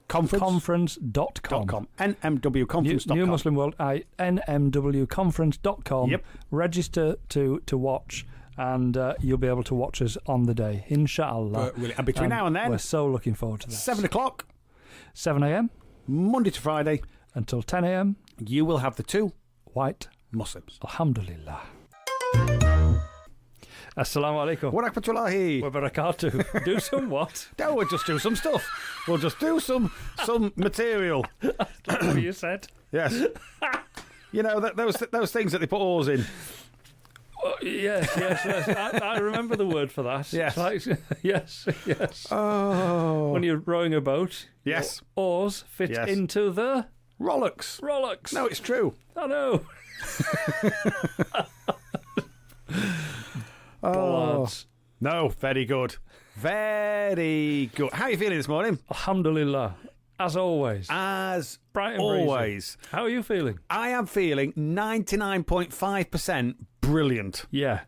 Speaker 2: Conference.com.
Speaker 3: NMWconference.com.
Speaker 2: New Muslim World, NMWconference.com.
Speaker 3: Yep.
Speaker 2: Register to watch, and you'll be able to watch us on the day, inshallah.
Speaker 3: And between now and then,
Speaker 2: we're so looking forward to that.
Speaker 3: 7 o'clock.
Speaker 2: 7 a.m.
Speaker 3: Monday to Friday.
Speaker 2: Until 10 a.m.
Speaker 3: You will have the two
Speaker 2: white
Speaker 3: Muslims.
Speaker 2: Alhamdulillah. Assalamu alaikum.
Speaker 3: Wa rahmatullahi.
Speaker 2: Wa barakatuh. Do some what?
Speaker 3: No, we'll just do some stuff. We'll just do some material.
Speaker 2: That's what you said.
Speaker 3: Yes. You know, those things that they put oars in.
Speaker 2: Yes. I remember the word for that.
Speaker 3: Yes.
Speaker 2: Yes.
Speaker 3: Oh.
Speaker 2: When you're rowing a boat,
Speaker 3: yes,
Speaker 2: oars fit into the...
Speaker 3: Rollocks. No, it's true.
Speaker 2: I know. Ballards.
Speaker 3: No, very good. Very good. How are you feeling this morning?
Speaker 2: Alhamdulillah. As always.
Speaker 3: As
Speaker 2: bright and
Speaker 3: always.
Speaker 2: Breezy. How are you feeling?
Speaker 3: I am feeling 99.5% brilliant.
Speaker 2: Yeah.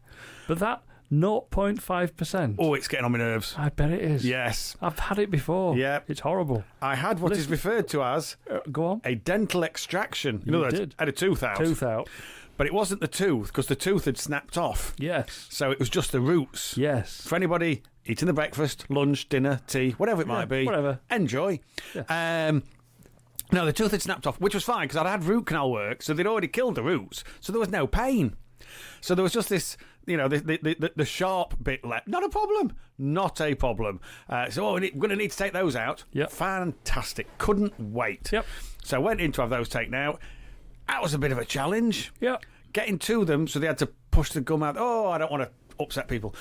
Speaker 2: But that 0.5%.
Speaker 3: Oh, it's getting on my nerves.
Speaker 2: I bet it is.
Speaker 3: Yes.
Speaker 2: I've had it before.
Speaker 3: Yeah.
Speaker 2: It's horrible.
Speaker 3: I had what is referred to as
Speaker 2: go on.
Speaker 3: A dental extraction. In other words, I had a tooth out. But it wasn't the tooth, because the tooth had snapped off.
Speaker 2: Yes.
Speaker 3: So it was just the roots.
Speaker 2: Yes.
Speaker 3: For anybody eating the breakfast, lunch, dinner, tea, whatever it might be.
Speaker 2: Whatever.
Speaker 3: Enjoy. Yeah. No, the tooth had snapped off, which was fine, because I'd had root canal work, so they'd already killed the roots, so there was no pain. So there was just this, the sharp bit left. Not a problem. Not a problem. So we're going to need to take those out.
Speaker 2: Yep.
Speaker 3: Fantastic. Couldn't wait.
Speaker 2: Yep.
Speaker 3: So I went in to have those taken out. That was a bit of a challenge.
Speaker 2: Yep.
Speaker 3: Getting to them, so they had to push the gum out. Oh, I don't want to upset people.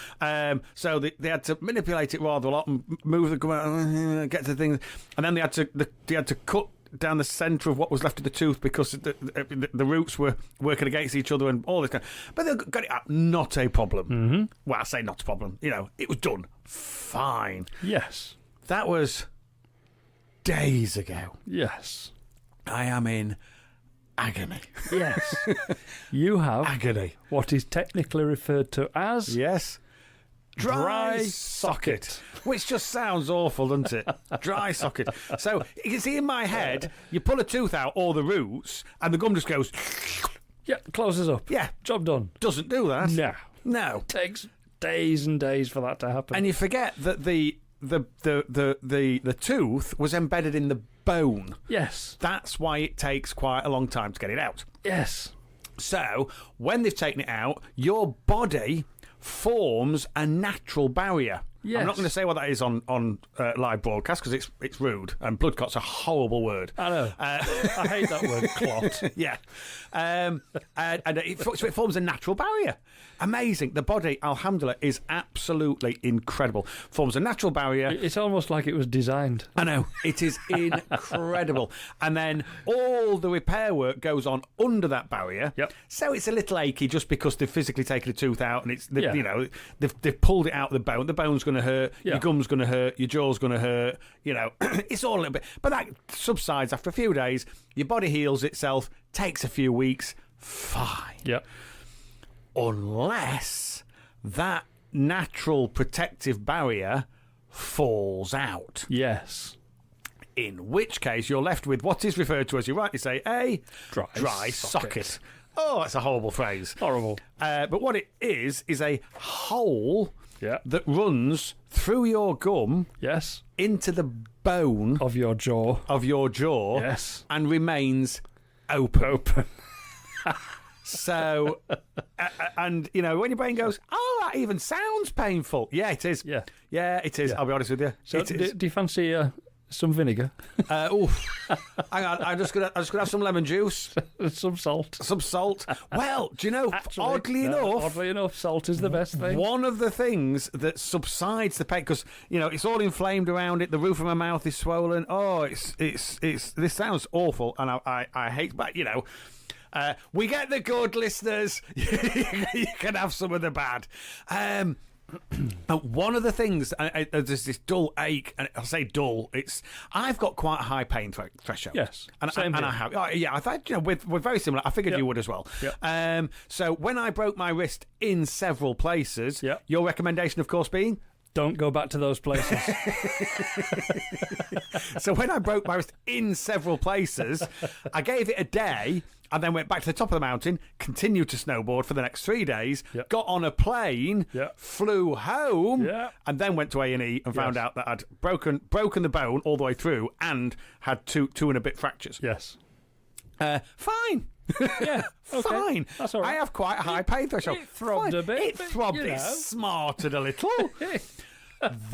Speaker 3: So they had to manipulate it rather a lot and move the gum out, get to things. And then they had to cut down the centre of what was left of the tooth because the roots were working against each other and all this kind of, but they got it out. Not a problem.
Speaker 2: Mm-hmm.
Speaker 3: Well, I say not a problem. It was done fine.
Speaker 2: Yes.
Speaker 3: That was days ago.
Speaker 2: Yes.
Speaker 3: I am in agony.
Speaker 2: Yes. You have
Speaker 3: Agony.
Speaker 2: what is technically referred to as
Speaker 3: Yes. Dry socket. Which just sounds awful, doesn't it? Dry socket. So, you can see in my head, you pull a tooth out, or the roots, and the gum just goes...
Speaker 2: Yeah, closes up.
Speaker 3: Yeah.
Speaker 2: Job done.
Speaker 3: Doesn't do that.
Speaker 2: No.
Speaker 3: No.
Speaker 2: Takes days and days for that to happen.
Speaker 3: And you forget that the tooth was embedded in the bone.
Speaker 2: Yes.
Speaker 3: That's why it takes quite a long time to get it out.
Speaker 2: Yes.
Speaker 3: So, when they've taken it out, your body forms a natural barrier.
Speaker 2: Yes.
Speaker 3: I'm not going to say what that is on live broadcast because it's rude, and blood clot's a horrible word.
Speaker 2: I know. I hate that word, clot.
Speaker 3: Yeah. And so it forms a natural barrier. Amazing. The body, alhamdulillah, is absolutely incredible. Forms a natural barrier.
Speaker 2: It's almost like it was designed.
Speaker 3: I know. It is incredible. And then all the repair work goes on under that barrier.
Speaker 2: Yep.
Speaker 3: So it's a little achy just because they've physically taken a tooth out and they've pulled it out of the bone. The bone's going to hurt.
Speaker 2: Yeah.
Speaker 3: Your gum's going to hurt. Your jaw's going to hurt. It's all a little bit. But that subsides after a few days. Your body heals itself. Takes a few weeks. Fine.
Speaker 2: Yep.
Speaker 3: Unless that natural protective barrier falls out.
Speaker 2: Yes.
Speaker 3: In which case, you're left with what is referred to, as you rightly say, a
Speaker 2: Dry
Speaker 3: socket. Oh, that's a horrible phrase.
Speaker 2: Horrible.
Speaker 3: But what it is a hole
Speaker 2: Yeah.
Speaker 3: that runs through your gum
Speaker 2: Yes.
Speaker 3: into the bone
Speaker 2: Of your jaw.
Speaker 3: Yes. And remains open. So, and when your brain goes, oh, that even sounds painful. Yeah, it is.
Speaker 2: Yeah.
Speaker 3: Yeah, it is.
Speaker 2: Yeah.
Speaker 3: I'll be honest with you.
Speaker 2: So
Speaker 3: It is.
Speaker 2: do you fancy some vinegar?
Speaker 3: Hang on, I'm just gonna have some lemon juice,
Speaker 2: Some salt?
Speaker 3: some salt. Well, do you know?
Speaker 2: Actually,
Speaker 3: oddly enough,
Speaker 2: salt is the best thing.
Speaker 3: one of the things that subsides the pain, because it's all inflamed around it. The roof of my mouth is swollen. Oh, it's this sounds awful, and I hate, but we get the good, listeners. You can have some of the bad. But one of the things, there's this dull ache, and I'll say dull. I've got quite a high pain threshold.
Speaker 2: Yes,
Speaker 3: and
Speaker 2: same
Speaker 3: I
Speaker 2: here.
Speaker 3: have. Oh, yeah, I thought we're very similar. I figured
Speaker 2: Yep.
Speaker 3: you would as well.
Speaker 2: Yep.
Speaker 3: So when I broke my wrist in several places,
Speaker 2: Yep.
Speaker 3: your recommendation, of course, being.
Speaker 2: Don't go back to those places.
Speaker 3: So when I broke my wrist in several places, I gave it a day and then went back to the top of the mountain, continued to snowboard for the next 3 days,
Speaker 2: Yep.
Speaker 3: got on a plane,
Speaker 2: Yep.
Speaker 3: flew home,
Speaker 2: Yep.
Speaker 3: and then went to A&E and found out that I'd broken the bone all the way through and had two and a bit fractures.
Speaker 2: Yes.
Speaker 3: Fine.
Speaker 2: Yeah. Okay.
Speaker 3: Fine.
Speaker 2: That's all right.
Speaker 3: I have quite a high pain threshold.
Speaker 2: It throbbed
Speaker 3: Fine.
Speaker 2: a bit,
Speaker 3: It
Speaker 2: but,
Speaker 3: throbbed.
Speaker 2: you
Speaker 3: It
Speaker 2: know.
Speaker 3: smarted a little.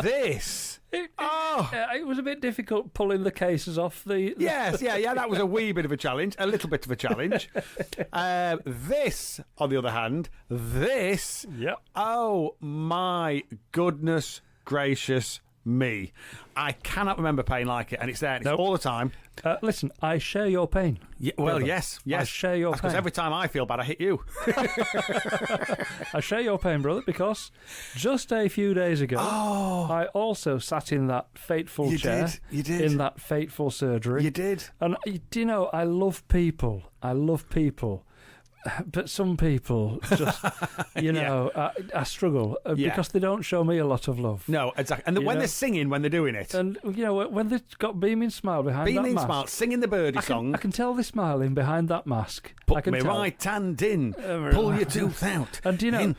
Speaker 3: This. Oh.
Speaker 2: It was a bit difficult pulling the cases off the...
Speaker 3: Yes, yeah, that was a wee bit of a challenge, a little bit of a challenge. This, on the other hand,
Speaker 2: Yep.
Speaker 3: oh my goodness gracious me. I cannot remember pain like it, and it's there, and it's
Speaker 2: Nope.
Speaker 3: all the time.
Speaker 2: Listen, I share your pain.
Speaker 3: Yeah, well,
Speaker 2: brother.
Speaker 3: yes.
Speaker 2: I share your
Speaker 3: because
Speaker 2: pain.
Speaker 3: every time I feel bad, I hit you.
Speaker 2: I share your pain, brother, because just a few days ago, I also sat in that fateful
Speaker 3: You
Speaker 2: chair.
Speaker 3: did, you did.
Speaker 2: In that fateful surgery.
Speaker 3: You did.
Speaker 2: And do you know, I love people. But some people just, I struggle because they don't show me a lot of love.
Speaker 3: No, exactly. And when they're singing, when they're doing it.
Speaker 2: And, when they've got beaming smile behind that
Speaker 3: Beaming
Speaker 2: mask.
Speaker 3: smile, singing the birdie song.
Speaker 2: I can tell they're smiling behind that mask. I
Speaker 3: Put
Speaker 2: can
Speaker 3: me
Speaker 2: tell.
Speaker 3: right hand in, pull your tooth out.
Speaker 2: And do you know,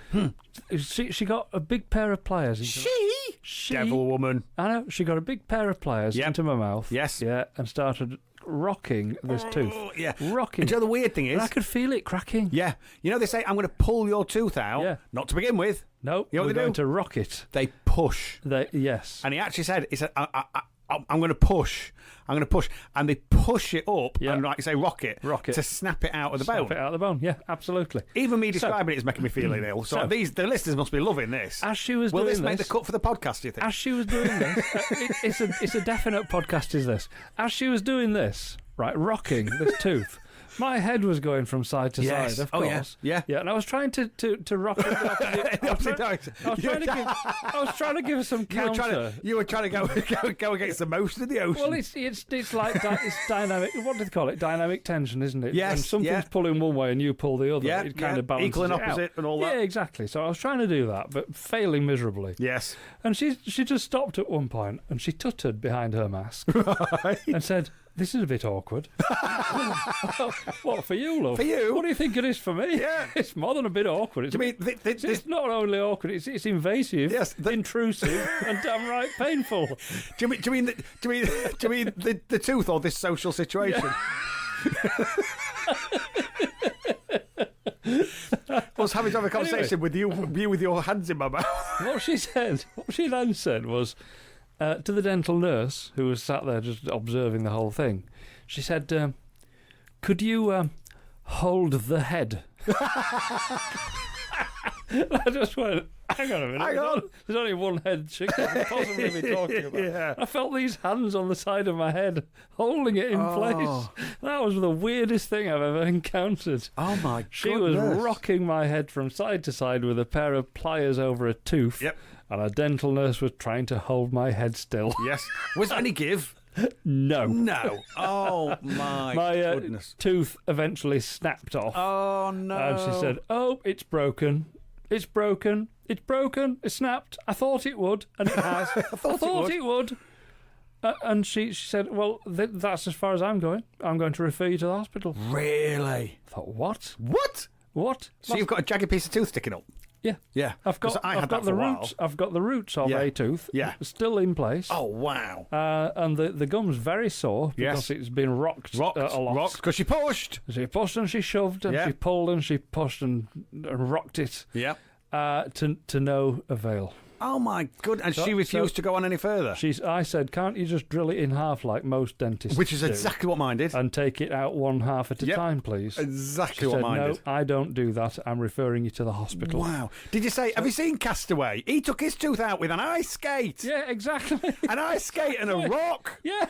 Speaker 2: she got a big pair of pliers.
Speaker 3: She? Devil woman.
Speaker 2: I know. She got a big pair of pliers
Speaker 3: Yep.
Speaker 2: into my mouth.
Speaker 3: Yes.
Speaker 2: Yeah, and started rocking this tooth.
Speaker 3: Yeah.
Speaker 2: Rocking.
Speaker 3: And do you know the weird thing is?
Speaker 2: And I could feel it cracking.
Speaker 3: Yeah. You know, they say, I'm going to pull your tooth out.
Speaker 2: Yeah.
Speaker 3: Not to begin with.
Speaker 2: No,
Speaker 3: You know
Speaker 2: we're
Speaker 3: what they
Speaker 2: going
Speaker 3: do?
Speaker 2: to rock it.
Speaker 3: They push.
Speaker 2: Yes.
Speaker 3: And he actually said, I'm going to push. I'm going to push. And they push it up and, like you say, rock it to snap it out of the bone.
Speaker 2: Snap it out of the bone, yeah, absolutely.
Speaker 3: Even me describing it is making me feel ill. So the listeners must be loving this.
Speaker 2: As she was
Speaker 3: Will
Speaker 2: doing
Speaker 3: this make the cut for the podcast, do you think?
Speaker 2: As she was doing this, it's a definite podcast, is this. As she was doing this, right, rocking this tooth, my head was going from side to side, of course.
Speaker 3: Yeah.
Speaker 2: And I was trying to rock it the opposite direction. I was trying to give her some counter.
Speaker 3: You were trying to go against the motion of the ocean.
Speaker 2: Well, it's like it's dynamic. What do they call it? Dynamic tension, isn't it?
Speaker 3: Yes.
Speaker 2: When something's pulling one way and you pull the other, it kind of balances
Speaker 3: equal and
Speaker 2: it out.
Speaker 3: opposite and all that.
Speaker 2: Yeah, exactly. So I was trying to do that, but failing miserably.
Speaker 3: Yes.
Speaker 2: And she just stopped at one point and she tuttered behind her mask and said, "This is a bit awkward." What, for you, love?
Speaker 3: For you?
Speaker 2: What do you think it is for me?
Speaker 3: Yeah.
Speaker 2: It's more than a bit awkward.
Speaker 3: Do you mean
Speaker 2: it's not only awkward, it's invasive,
Speaker 3: Yes,
Speaker 2: intrusive, and downright painful.
Speaker 3: Do you mean the tooth or this social situation? I was having to have a conversation with you with your hands in my mouth.
Speaker 2: What she then said was, to the dental nurse who was sat there just observing the whole thing, she said, "Could you hold the head?" I just went, hang on a minute.
Speaker 3: Hang on.
Speaker 2: There's only one head she could possibly be talking about.
Speaker 3: Yeah.
Speaker 2: I felt these hands on the side of my head holding it in place. That was the weirdest thing I've ever encountered.
Speaker 3: Oh, my goodness.
Speaker 2: She was rocking my head from side to side with a pair of pliers over a tooth.
Speaker 3: Yep.
Speaker 2: And a dental nurse was trying to hold my head still.
Speaker 3: Yes. Was there any give?
Speaker 2: No.
Speaker 3: No. Oh, my goodness.
Speaker 2: Tooth eventually snapped off.
Speaker 3: Oh, no.
Speaker 2: And she said, "Oh, it's broken. It's broken. It's broken. It snapped. I thought it would, and it has. I thought it would." And she said, "Well, that's as far as I'm going. I'm going to refer you to the hospital."
Speaker 3: Really?
Speaker 2: I thought, what?
Speaker 3: What? So you've got a jagged piece of tooth sticking up?
Speaker 2: Yeah.
Speaker 3: Yeah.
Speaker 2: I've got the roots. I've got the roots of a tooth.
Speaker 3: Yeah.
Speaker 2: Still in place.
Speaker 3: Oh, wow.
Speaker 2: And the gum's very sore because it's been rocked a lot.
Speaker 3: Rocked because she pushed.
Speaker 2: She pushed and she shoved and she pulled and she pushed and rocked it.
Speaker 3: Yeah.
Speaker 2: To no avail.
Speaker 3: Oh, my good. And she refused to go on any further?
Speaker 2: I said, "Can't you just drill it in half like most dentists
Speaker 3: Which is
Speaker 2: do,
Speaker 3: exactly what mine did.
Speaker 2: and take it out one half at a time, please?"
Speaker 3: Exactly
Speaker 2: She
Speaker 3: what
Speaker 2: said,
Speaker 3: mine
Speaker 2: "No,
Speaker 3: did.
Speaker 2: I don't do that. I'm referring you to the hospital."
Speaker 3: Wow. Did you say, have you seen Castaway? He took his tooth out with an ice skate.
Speaker 2: Yeah, exactly.
Speaker 3: An ice skate and a rock.
Speaker 2: Yeah.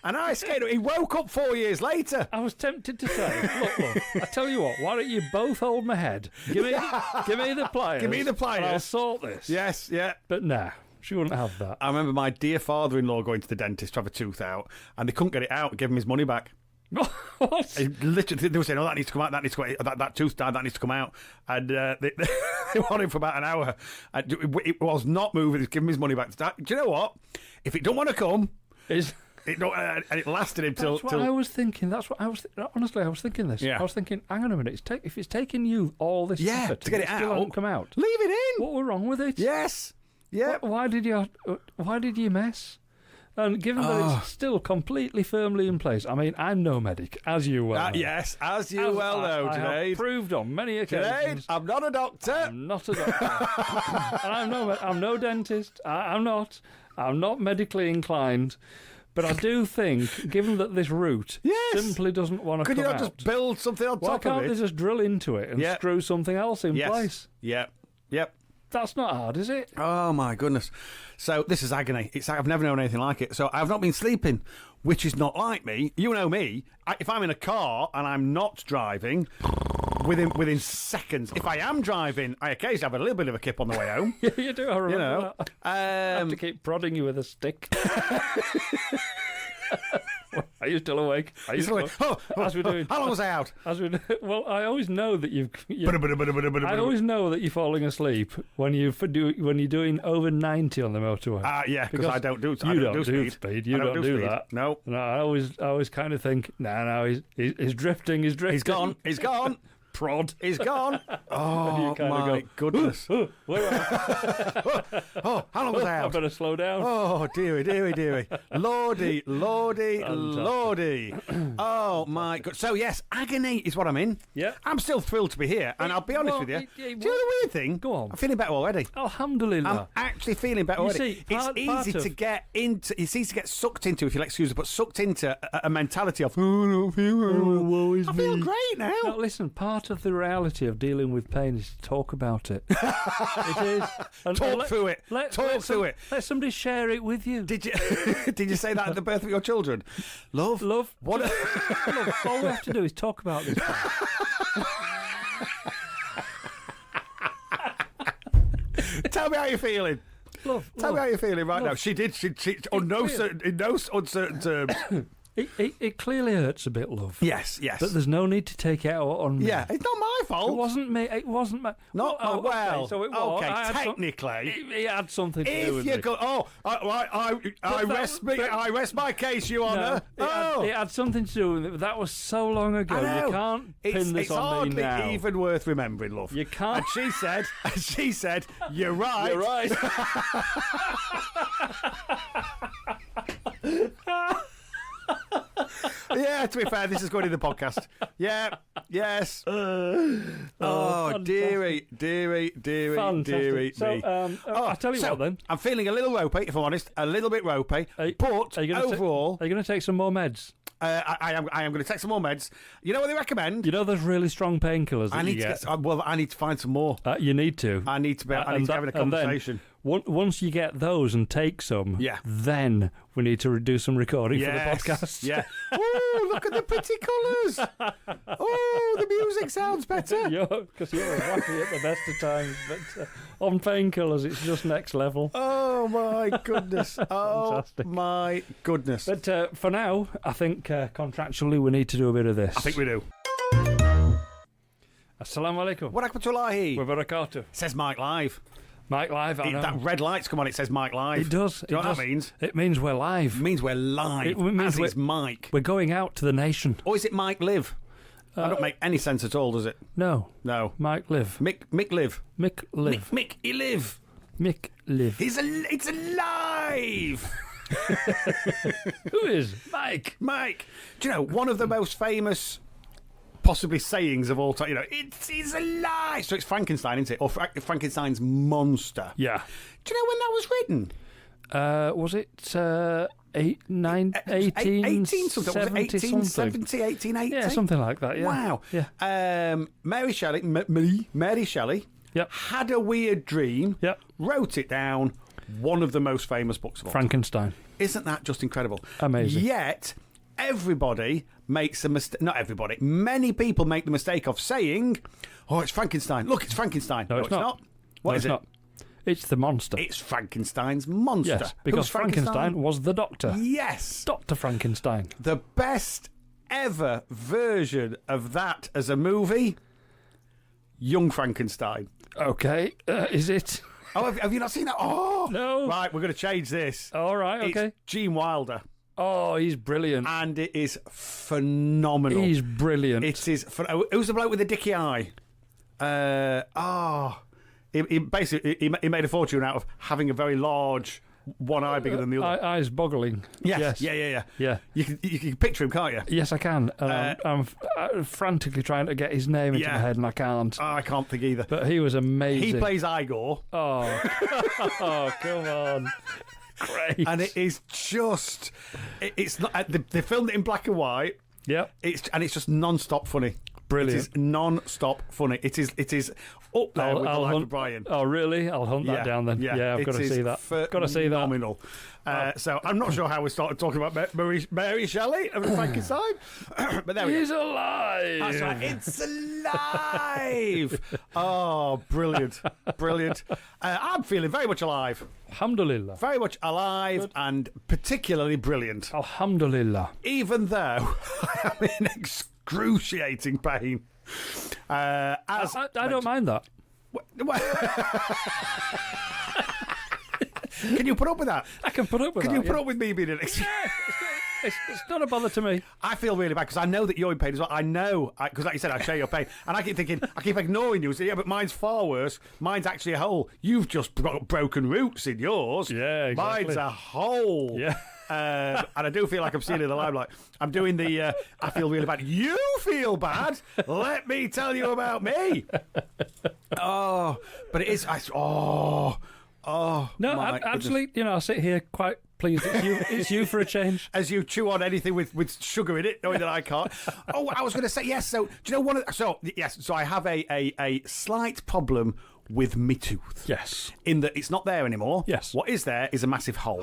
Speaker 3: An ice skate. He woke up 4 years later.
Speaker 2: I was tempted to say, look, I tell you what, why don't you both hold my head? Give me the pliers.
Speaker 3: Give me the pliers.
Speaker 2: And I'll sort this.
Speaker 3: Yes, yeah.
Speaker 2: But nah, she wouldn't have that.
Speaker 3: I remember my dear father-in-law going to the dentist to have a tooth out, and they couldn't get it out. Give him his money back.
Speaker 2: What?
Speaker 3: Literally, they were saying, "Oh, that needs to come out. That needs to come out. That tooth died. That needs to come out." And they wanted him for about an hour. And it was not moving. Give him his money back. Do you know what? If it don't want to come, and it lasted him till.
Speaker 2: That's what I was thinking. That's what I was. Honestly, I was thinking this.
Speaker 3: Yeah.
Speaker 2: I was thinking, hang on a minute. If it's taking you all this effort
Speaker 3: to get it
Speaker 2: still
Speaker 3: out,
Speaker 2: hasn't come out,
Speaker 3: leave it in.
Speaker 2: What were wrong with it?
Speaker 3: Yes. Yeah.
Speaker 2: Why did you mess? And given that it's still completely firmly in place, I mean, I'm no medic, as you well know.
Speaker 3: Yes, as you well know,
Speaker 2: I
Speaker 3: Junaid.
Speaker 2: have proved on many occasions.
Speaker 3: Junaid, I'm not a doctor.
Speaker 2: I'm not a doctor. And I'm no dentist. I'm not medically inclined. But I do think, given that this root simply doesn't want to come out...
Speaker 3: Could you not just build something on top of it?
Speaker 2: Why can't they just drill into it and screw something else in place?
Speaker 3: Yep.
Speaker 2: That's not hard, is it?
Speaker 3: Oh, my goodness. So this is agony. I've never known anything like it. So I've not been sleeping, which is not like me. You know me. If I'm in a car and I'm not driving, within seconds. If I am driving, I occasionally have a little bit of a kip on the way home.
Speaker 2: Yeah, you do. I remember that. I have to keep prodding you with a stick. Are you still awake? As we're doing.
Speaker 3: How long was I out?
Speaker 2: Well, I always know that I always know that you're falling asleep when you're doing over 90 on the motorway.
Speaker 3: Yeah, because I don't do speed.
Speaker 2: You don't do speed. You don't do that.
Speaker 3: No.
Speaker 2: I always kind of think, no, he's drifting. He's drifting.
Speaker 3: He's gone.
Speaker 2: Prod.
Speaker 3: He's gone. Oh,
Speaker 2: kind of
Speaker 3: my goodness.
Speaker 2: Where am I?
Speaker 3: Oh, how long was I
Speaker 2: I
Speaker 3: out?
Speaker 2: better slow down.
Speaker 3: Oh, dearie. Lordy. Oh, my God. So, yes, agony is what I'm in.
Speaker 2: Yeah.
Speaker 3: I'm still thrilled to be here, and I'll be honest with you. Do you know the weird thing?
Speaker 2: Go on.
Speaker 3: I'm feeling better already.
Speaker 2: Alhamdulillah.
Speaker 3: I'm actually feeling better already.
Speaker 2: See,
Speaker 3: It's easy to get into. It's easy to get sucked into, if you'll excuse it, but sucked into a mentality of, oh, I don't feel well. I feel great now.
Speaker 2: Now, listen, part of the reality of dealing with pain is to talk about it. It is.
Speaker 3: Talk through it. Talk through it.
Speaker 2: Let somebody share it with you.
Speaker 3: Did you did you say that at the birth of your children? Love? What?
Speaker 2: Look, all we have to do is talk about this.
Speaker 3: Tell me how you're feeling. Tell me how you're feeling right now. She did. She in no uncertain terms.
Speaker 2: It clearly hurts a bit, love.
Speaker 3: Yes.
Speaker 2: But there's no need to take it out on me.
Speaker 3: Yeah, it's not my fault.
Speaker 2: It wasn't me. It wasn't my.
Speaker 3: Not well.
Speaker 2: Okay, so it was.
Speaker 3: Okay, technically,
Speaker 2: it had something to do with
Speaker 3: if you
Speaker 2: it.
Speaker 3: go, I rest my case, Your Honour.
Speaker 2: It had something to do with it. But that was so long ago.
Speaker 3: I know.
Speaker 2: You can't pin this
Speaker 3: it's
Speaker 2: on me now.
Speaker 3: hardly even worth remembering, love.
Speaker 2: You can't.
Speaker 3: And she said, you're right.
Speaker 2: You're right.
Speaker 3: Yeah, to be fair, this is going in the podcast. Yeah, yes. Oh, dearie me.
Speaker 2: So, I'll tell you what then.
Speaker 3: I'm feeling a little ropey, if I'm honest, a little bit ropey. But overall,
Speaker 2: are you going to take some more meds?
Speaker 3: I am going to take some more meds. You know what they recommend?
Speaker 2: You know those really strong painkillers that you get?
Speaker 3: I need to find some more.
Speaker 2: You need to.
Speaker 3: I need to have a conversation.
Speaker 2: Once you get those and take some, then we need to do some recording for the podcast.
Speaker 3: Yeah. Oh, look at the pretty colours. Oh, the music sounds better.
Speaker 2: Because you're wacky at the best of times, but on painkillers, it's just next level.
Speaker 3: Oh, my goodness. Oh,
Speaker 2: Fantastic.
Speaker 3: My goodness.
Speaker 2: But for now, I think contractually we need to do a bit of this.
Speaker 3: I think we do.
Speaker 2: Assalamu alaikum.
Speaker 3: Wa rahmatullahi
Speaker 2: Wa barakatuh.
Speaker 3: Says Mike Live.
Speaker 2: Mike Live, I know.
Speaker 3: That red light's come on, it says Mike Live.
Speaker 2: It does.
Speaker 3: Do you know what that means?
Speaker 2: It means we're live.
Speaker 3: It means we're live.
Speaker 2: It means
Speaker 3: it's Mike.
Speaker 2: We're going out to the nation.
Speaker 3: Or is it Mike Live? That don't make any sense at all, does it?
Speaker 2: No.
Speaker 3: Mike
Speaker 2: Live.
Speaker 3: Mick Live.
Speaker 2: Mick Live.
Speaker 3: Mick, he live.
Speaker 2: Mick Live.
Speaker 3: It's alive.
Speaker 2: Who is Mike?
Speaker 3: Mike. Do you know one of the most famous, possibly sayings of all time? You know, it's alive. So it's Frankenstein, isn't it? Or Frankenstein's monster.
Speaker 2: Yeah.
Speaker 3: Do you know when that was written?
Speaker 2: Was it 1870,
Speaker 3: 1880?
Speaker 2: Yeah, something like that. Yeah.
Speaker 3: Wow.
Speaker 2: Yeah.
Speaker 3: Mary Shelley. Mary Shelley.
Speaker 2: Yep.
Speaker 3: Had a weird dream.
Speaker 2: Yep.
Speaker 3: Wrote it down. One of the most famous books of all time.
Speaker 2: Frankenstein.
Speaker 3: Isn't that just incredible?
Speaker 2: Amazing.
Speaker 3: Yet, everybody makes a mistake. Not everybody. Many people make the mistake of saying, oh, it's Frankenstein. Look, it's Frankenstein.
Speaker 2: No, it's not.
Speaker 3: What is
Speaker 2: it's
Speaker 3: it?
Speaker 2: not. It's the monster.
Speaker 3: It's Frankenstein's monster.
Speaker 2: Yes, because
Speaker 3: Who's
Speaker 2: Frankenstein was the doctor.
Speaker 3: Yes.
Speaker 2: Dr. Frankenstein.
Speaker 3: The best ever version of that as a movie, Young Frankenstein.
Speaker 2: Okay. Is it?
Speaker 3: Oh, have you not seen that? Oh,
Speaker 2: no.
Speaker 3: Right, we're going to change this.
Speaker 2: All right, okay.
Speaker 3: It's Gene Wilder.
Speaker 2: Oh, he's brilliant.
Speaker 3: And it is phenomenal.
Speaker 2: He's brilliant.
Speaker 3: It is. Who's the bloke with the dicky eye? He basically he made a fortune out of having a very large one eye bigger than the other.
Speaker 2: Eyes boggling.
Speaker 3: Yes.
Speaker 2: Yeah.
Speaker 3: You can picture him, can't you?
Speaker 2: Yes, I can. And I'm frantically trying to get his name into my head, and I can't.
Speaker 3: Oh, I can't think either.
Speaker 2: But he was amazing.
Speaker 3: He plays Igor.
Speaker 2: Oh, oh, come on. Great.
Speaker 3: And it is just, it's not. They filmed it in black and white.
Speaker 2: Yep.
Speaker 3: It's just non-stop funny.
Speaker 2: Brilliant.
Speaker 3: It is non-stop funny. It is up there with the Life of Brian.
Speaker 2: Oh, really? I'll hunt that down then. Yeah, I've got to see that. Got to see that.
Speaker 3: Phenomenal. So I'm not sure how we started talking about Mary Shelley and Frankenstein, but there we go.
Speaker 2: He's alive.
Speaker 3: That's right. It's alive. Oh, brilliant. I'm feeling very much alive.
Speaker 2: Alhamdulillah.
Speaker 3: Very much alive and particularly brilliant.
Speaker 2: Alhamdulillah.
Speaker 3: Even though I am in excruciating pain. I
Speaker 2: don't mind that.
Speaker 3: Can you put up with that?
Speaker 2: I can put up with that.
Speaker 3: Can you put up with me being in
Speaker 2: It's not a bother to me.
Speaker 3: I feel really bad because I know that you're in pain as well. I know, because like you said, I share your pain. And I keep thinking, I keep ignoring you. So, yeah, but mine's far worse. Mine's actually a hole. You've just got broken roots in yours.
Speaker 2: Yeah, exactly.
Speaker 3: Mine's a hole.
Speaker 2: Yeah.
Speaker 3: And I do feel like I'm seeing in the limelight. I'm doing the, I feel really bad. You feel bad? Let me tell you about me. Oh, but it is, no,
Speaker 2: actually, I sit here quite pleased it's you for a change.
Speaker 3: As you chew on anything with sugar in it, knowing that I can't. Oh, I was going to say, yes, so, do you know so I have a slight problem with me tooth.
Speaker 2: Yes.
Speaker 3: In that it's not there anymore.
Speaker 2: Yes.
Speaker 3: What is there is a massive hole.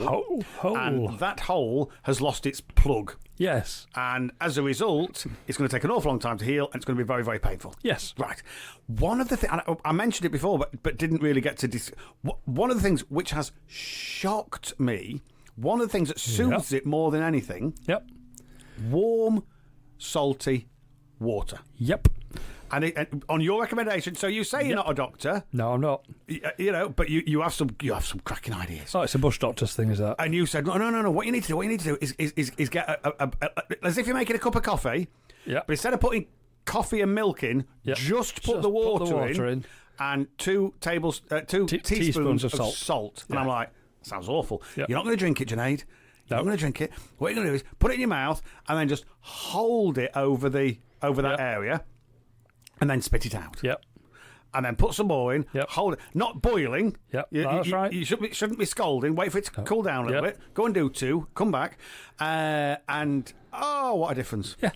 Speaker 2: Hole.
Speaker 3: And that hole has lost its plug.
Speaker 2: Yes.
Speaker 3: And as a result, it's going to take an awful long time to heal, and it's going to be very, very painful.
Speaker 2: Yes.
Speaker 3: Right. One of the things, I mentioned it before, but didn't really get to one of the things which has shocked me, one of the things that soothes it more than anything, warm, salty water.
Speaker 2: Yep.
Speaker 3: And on your recommendation, so you say you're not a doctor.
Speaker 2: No, I'm not.
Speaker 3: But you have some cracking ideas.
Speaker 2: Oh, it's a bush doctor's thing, is that?
Speaker 3: And you said, no. What you need to do is get a as if you're making a cup of coffee.
Speaker 2: Yeah.
Speaker 3: But instead of putting coffee and milk in, just put the water in, and two teaspoons of salt. And I'm like, sounds awful. Yep. You're not going to drink it, Junaid. You're not going to drink it. What you're going to do is put it in your mouth and then just hold it over that area. And then spit it out.
Speaker 2: Yep.
Speaker 3: And then put some more in.
Speaker 2: Yep.
Speaker 3: Hold it. Not boiling.
Speaker 2: Yep. That's right.
Speaker 3: You shouldn't be scalding. Wait for it to cool down a little bit. Go and do 2. Come back. And, what a difference.
Speaker 2: Yeah.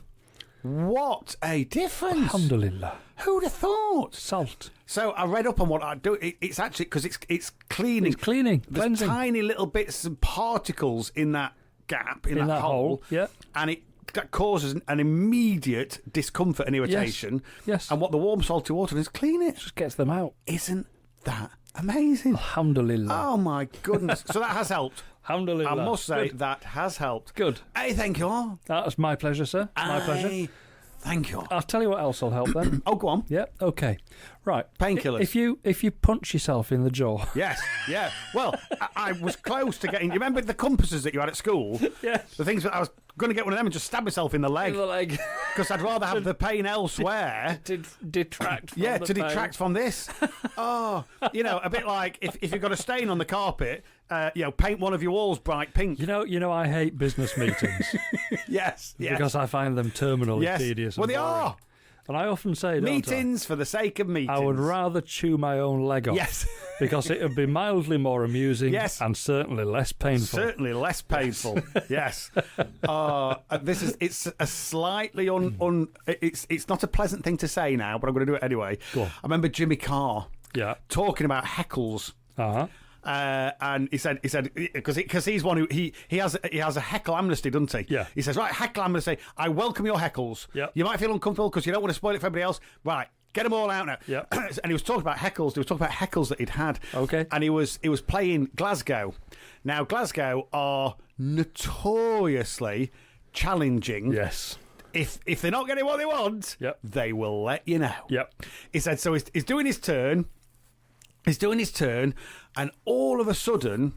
Speaker 3: What a difference.
Speaker 2: Alhamdulillah.
Speaker 3: Who'd have thought?
Speaker 2: Salt.
Speaker 3: So I read up on what I do. It's actually, because it's cleaning.
Speaker 2: It's cleaning.
Speaker 3: There's
Speaker 2: Cleansing.
Speaker 3: tiny little bits and particles in that gap, in that hole.
Speaker 2: Yeah.
Speaker 3: And that causes an immediate discomfort and irritation.
Speaker 2: Yes.
Speaker 3: And what the warm salty water does is clean it.
Speaker 2: Just gets them out.
Speaker 3: Isn't that amazing?
Speaker 2: Alhamdulillah.
Speaker 3: Oh my goodness. So that has helped.
Speaker 2: Alhamdulillah.
Speaker 3: I must say
Speaker 2: Good.
Speaker 3: that has helped.
Speaker 2: Good.
Speaker 3: Hey, thank you.
Speaker 2: That's my pleasure, sir. My pleasure.
Speaker 3: Thank you.
Speaker 2: I'll tell you what else will help then.
Speaker 3: Oh, go on.
Speaker 2: Yeah, okay. Right.
Speaker 3: Painkillers.
Speaker 2: If you punch yourself in the jaw.
Speaker 3: Yes, yeah. Well, I was close to getting... You remember the compasses that you had at school?
Speaker 2: Yes.
Speaker 3: The things that I was going to get one of them and just stab myself in the leg.
Speaker 2: In the leg.
Speaker 3: Because I'd rather have the pain elsewhere.
Speaker 2: To detract from
Speaker 3: to
Speaker 2: pain.
Speaker 3: detract from this. Oh, a bit like if you've got a stain on the carpet, paint one of your walls bright pink.
Speaker 2: You know, I hate business meetings.
Speaker 3: Yes.
Speaker 2: Because I find them terminally tedious.
Speaker 3: Well, they
Speaker 2: boring.
Speaker 3: are.
Speaker 2: And I often say,
Speaker 3: meetings for the sake of meetings.
Speaker 2: I would rather chew my own leg off.
Speaker 3: Yes.
Speaker 2: Because it would be mildly more amusing.
Speaker 3: Yes.
Speaker 2: And certainly less painful.
Speaker 3: Certainly less painful. Yes. It's a slightly it's not a pleasant thing to say now, but I'm going to do it anyway.
Speaker 2: Go on.
Speaker 3: I remember Jimmy Carr talking about heckles.
Speaker 2: Uh-huh.
Speaker 3: And he said because he's one who he has a heckle amnesty, doesn't he?
Speaker 2: Yeah.
Speaker 3: He says, right, heckle amnesty. I welcome your heckles.
Speaker 2: Yeah.
Speaker 3: You might feel uncomfortable because you don't want to spoil it for everybody else. Right, get them all out now.
Speaker 2: Yeah.
Speaker 3: And he was talking about heckles. He was talking about heckles that he'd had.
Speaker 2: Okay.
Speaker 3: And he was playing Glasgow. Now Glasgow are notoriously challenging.
Speaker 2: Yes.
Speaker 3: If they're not getting what they want, they will let you know.
Speaker 2: Yep.
Speaker 3: He said so. He's doing his turn. He's doing his turn, and all of a sudden,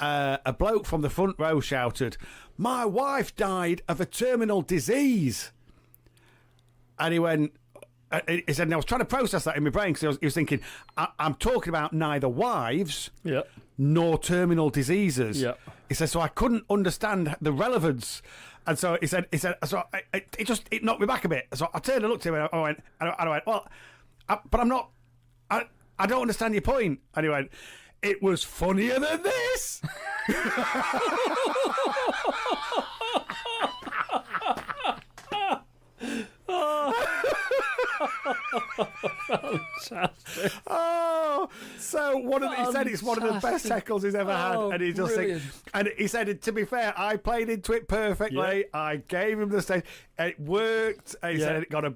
Speaker 3: a bloke from the front row shouted, "My wife died of a terminal disease." And he went, he said, and I was trying to process that in my brain because he was thinking, I'm talking about neither wives nor terminal diseases.
Speaker 2: Yep.
Speaker 3: He said, so I couldn't understand the relevance. And so he said, so it knocked me back a bit. So I turned and looked at him and I went, well, but I'm not, I don't understand your point. And he went, it was funnier than this.
Speaker 2: Fantastic.
Speaker 3: Oh, so he said it's one of the best heckles he's ever had, and he just and he said, to be fair, I played into it perfectly.
Speaker 2: Yeah.
Speaker 3: I gave him the stage, it worked. And he said it got a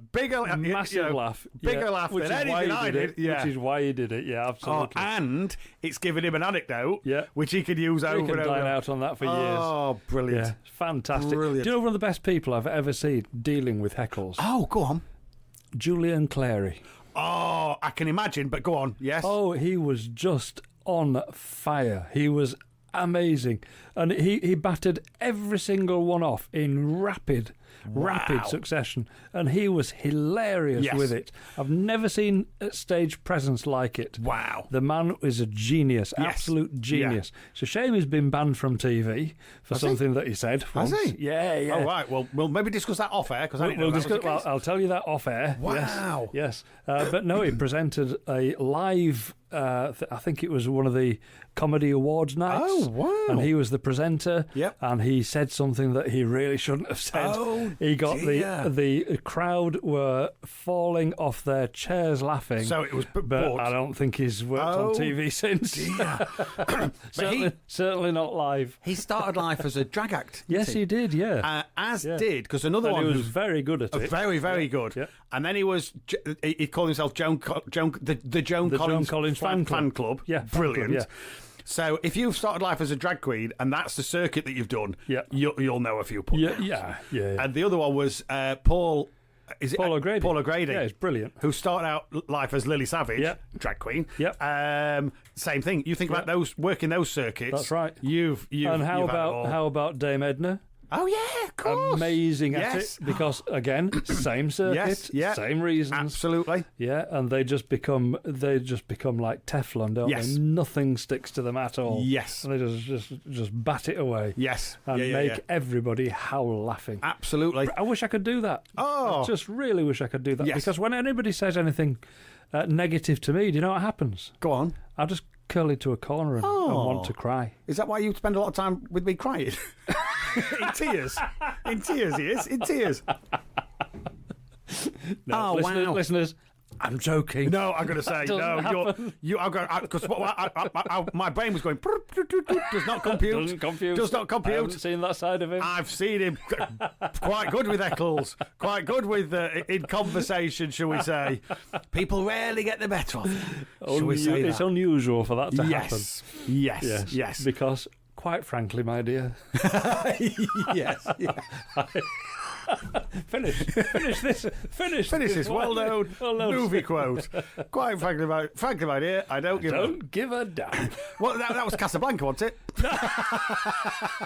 Speaker 2: massive laugh,
Speaker 3: bigger laugh than anything I did.
Speaker 2: Which is why he did it. Yeah, absolutely.
Speaker 3: Oh, and it's given him an anecdote, which he could use over and over.
Speaker 2: Dine out on that for years.
Speaker 3: Oh, brilliant!
Speaker 2: Yeah, fantastic.
Speaker 3: Brilliant.
Speaker 2: Do you know one of the best people I've ever seen dealing with heckles?
Speaker 3: Oh, go on.
Speaker 2: Julian Clary.
Speaker 3: Oh, I can imagine, but go on. Yes.
Speaker 2: Oh, he was just on fire. He was amazing. And he battered every single one off in rapid succession. And he was hilarious with it. I've never seen a stage presence like it.
Speaker 3: Wow.
Speaker 2: The man is a genius, absolute genius. Yeah. It's a shame he's been banned from TV for something that he said once.
Speaker 3: Has he?
Speaker 2: Yeah.
Speaker 3: Oh, right. Well, we'll maybe discuss that off air, because
Speaker 2: I'll tell you that off air.
Speaker 3: Wow.
Speaker 2: Yes. But no, he presented a live, I think it was one of the Comedy Awards nights.
Speaker 3: Oh, wow.
Speaker 2: And he was the presenter.
Speaker 3: Yep.
Speaker 2: And he said something that he really shouldn't have said.
Speaker 3: Oh,
Speaker 2: he got
Speaker 3: dear.
Speaker 2: the crowd were falling off their chairs laughing.
Speaker 3: So it was,
Speaker 2: but I don't think he's worked on TV since. certainly not live.
Speaker 3: He started life as a drag act.
Speaker 2: Yes, he did. Yeah.
Speaker 3: Did because another one
Speaker 2: he was very good at it.
Speaker 3: Very, very good.
Speaker 2: Yeah.
Speaker 3: And then he called himself Joan Collins fan club.
Speaker 2: Yeah,
Speaker 3: brilliant.
Speaker 2: Yeah.
Speaker 3: So if you've started life as a drag queen and that's the circuit that you've done, you'll know a few puns.
Speaker 2: Yeah.
Speaker 3: And the other one was Paul. Is it
Speaker 2: Paul O'Grady?
Speaker 3: Paul O'Grady.
Speaker 2: Yeah, it's brilliant.
Speaker 3: Who started out life as Lily Savage, drag queen.
Speaker 2: Yep.
Speaker 3: Same thing. You think about those working those circuits.
Speaker 2: That's right.
Speaker 3: And
Speaker 2: how about Dame Edna?
Speaker 3: Oh yeah, of course.
Speaker 2: Amazing at it because again, same circuit, same reasons.
Speaker 3: Absolutely.
Speaker 2: Yeah, and they just become like Teflon, don't they? Nothing sticks to them at all.
Speaker 3: Yes.
Speaker 2: And they just bat it away.
Speaker 3: Yes.
Speaker 2: And make everybody howl laughing.
Speaker 3: Absolutely.
Speaker 2: I wish I could do that.
Speaker 3: Oh.
Speaker 2: I just really wish I could do that.
Speaker 3: Yes.
Speaker 2: Because when anybody says anything negative to me, do you know what happens?
Speaker 3: Go on.
Speaker 2: I'll just curl into a corner and want to cry.
Speaker 3: Is that why you spend a lot of time with me crying? In tears. In tears, he is. In tears.
Speaker 2: No, listeners, I'm joking.
Speaker 3: No, I'm going to say no. I'm going because my brain was going. Does not compute.
Speaker 2: Doesn't compute.
Speaker 3: Does not compute.
Speaker 2: I haven't seen that side of him.
Speaker 3: I've seen him quite good with Eccles. Quite good with in conversation, shall we say? People rarely get the better of him. Shall we say
Speaker 2: it's
Speaker 3: that?
Speaker 2: unusual for that to happen.
Speaker 3: Yes.
Speaker 2: Because, quite frankly, my dear.
Speaker 3: Yes.
Speaker 2: Finish this
Speaker 3: well-known movie quote. Quite frankly, my dear, I don't
Speaker 2: give a damn.
Speaker 3: Well, that was Casablanca, wasn't it?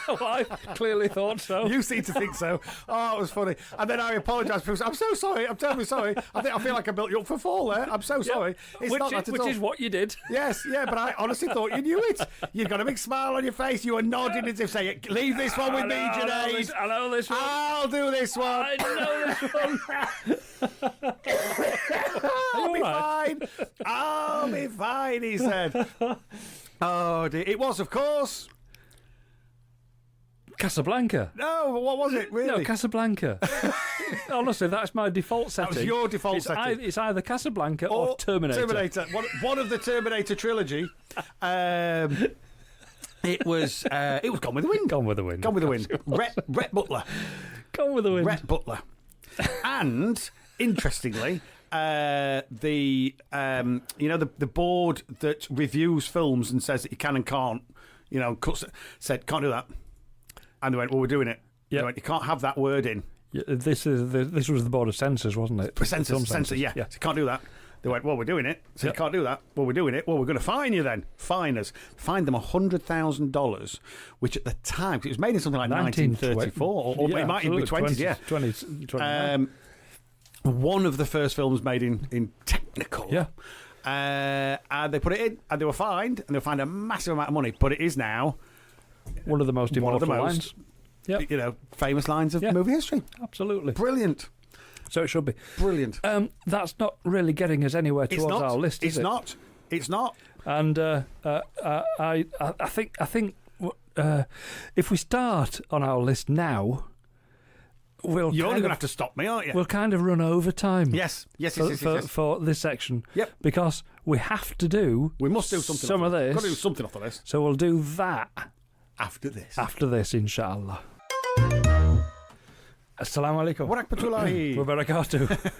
Speaker 2: Well, I clearly thought so.
Speaker 3: You seem to think so. Oh, it was funny. And then I apologised. I'm so sorry. I'm terribly sorry. I feel like I built you up for fall there. I'm so sorry. It's not that at all.
Speaker 2: Which is what you did.
Speaker 3: Yes, but I honestly thought you knew it. You've got a big smile on your face. You were nodding as if saying, leave this one with me, Junaid.
Speaker 2: I know this one.
Speaker 3: I'll do this one.
Speaker 2: I know this one.
Speaker 3: I'll be fine, he said. Oh, dear. It was, of course,
Speaker 2: Casablanca.
Speaker 3: No, what was it, really?
Speaker 2: No, Casablanca. Honestly, that's my default setting.
Speaker 3: That was your default setting.
Speaker 2: It's either Casablanca or Terminator.
Speaker 3: One of the Terminator trilogy. It was Gone with the Wind.
Speaker 2: Gone with the Wind.
Speaker 3: Gone with the Wind. Rhett Butler.
Speaker 2: Gone with the Wind.
Speaker 3: Rhett Butler. And interestingly, the board that reviews films and says that you can and can't, said can't do that, and they went, well, we're doing it.
Speaker 2: Yeah,
Speaker 3: you can't have that word in.
Speaker 2: Yeah, this was the board of censors, wasn't it?
Speaker 3: Censors, yeah. So you can't do that. They went, well, we're doing it. So you can't do that. Well, we're doing it. Well, we're going to fine you then. Fine us. Fine them $100,000, which at the time, it was made in something like 1934, or it might even be 20s, one of the first films made in Technicolor.
Speaker 2: Yeah.
Speaker 3: And they put it in, and they were fined, and they were fined a massive amount of money, but it is now
Speaker 2: one of the most immortal lines.
Speaker 3: Famous lines of movie history.
Speaker 2: Absolutely.
Speaker 3: Brilliant.
Speaker 2: So it should be.
Speaker 3: Brilliant.
Speaker 2: That's not really getting us anywhere towards our list, is it?
Speaker 3: It's not.
Speaker 2: And I think if we start on our list now, you're
Speaker 3: only going to have to stop me, aren't you?
Speaker 2: We'll kind of run over time.
Speaker 3: Yes.
Speaker 2: For this section.
Speaker 3: Yep.
Speaker 2: Because we have to do.
Speaker 3: We must do something.
Speaker 2: Some of this.
Speaker 3: Got to do something off the list.
Speaker 2: So we'll do that
Speaker 3: after this.
Speaker 2: After this, inshallah. Assalamu alaikum.
Speaker 3: Wa rahmatullahi.
Speaker 2: Wa barakatuh.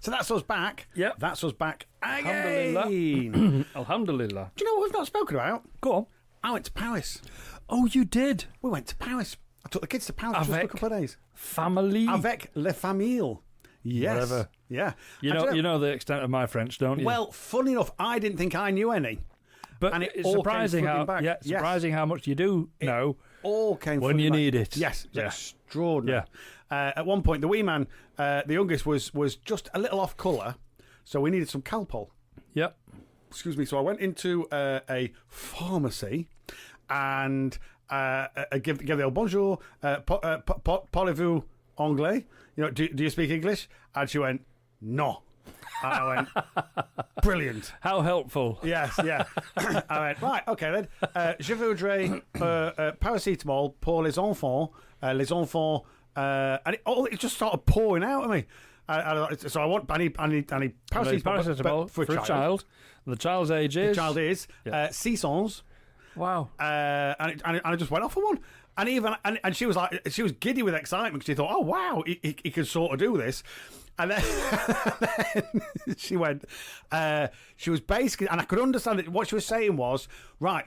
Speaker 3: So that's us back.
Speaker 2: Yep.
Speaker 3: That's us back again.
Speaker 2: Alhamdulillah. Alhamdulillah.
Speaker 3: Do you know what we've not spoken about?
Speaker 2: Go on.
Speaker 3: I went to Paris.
Speaker 2: Oh, you did?
Speaker 3: We went to Paris. I took the kids to Paris just for a couple of days.
Speaker 2: Family.
Speaker 3: Avec les familles. Yes.
Speaker 2: Whatever.
Speaker 3: Yeah.
Speaker 2: You know the extent of my French, don't you?
Speaker 3: Well, funny enough, I didn't think I knew any.
Speaker 2: But
Speaker 3: and it
Speaker 2: it's
Speaker 3: all
Speaker 2: surprising
Speaker 3: came
Speaker 2: how
Speaker 3: flooding back.
Speaker 2: yeah,
Speaker 3: Yes.
Speaker 2: surprising how much you do know
Speaker 3: All came
Speaker 2: when
Speaker 3: flooding
Speaker 2: you
Speaker 3: back.
Speaker 2: need it.
Speaker 3: Yes, it's
Speaker 2: Yeah.
Speaker 3: extraordinary. At one point, the wee man, the youngest, was just a little off colour, so we needed some Calpol.
Speaker 2: Yep.
Speaker 3: Excuse me. So I went into a pharmacy and give the old bonjour, parlez-vous anglais? You know, do you speak English? And she went, no. And I went, brilliant.
Speaker 2: How helpful.
Speaker 3: Yes, yeah. I went, right, okay then. Je voudrais paracétamol pour les enfants. And it just started pouring out of me. So I need paracétamol
Speaker 2: for a child. The child's age is?
Speaker 3: The child is 6 ans.
Speaker 2: Wow.
Speaker 3: And I just went off on one. And she was giddy with excitement because she thought, oh wow, he can sort of do this. And then, she went, she was basically, and I could understand that what she was saying was, right,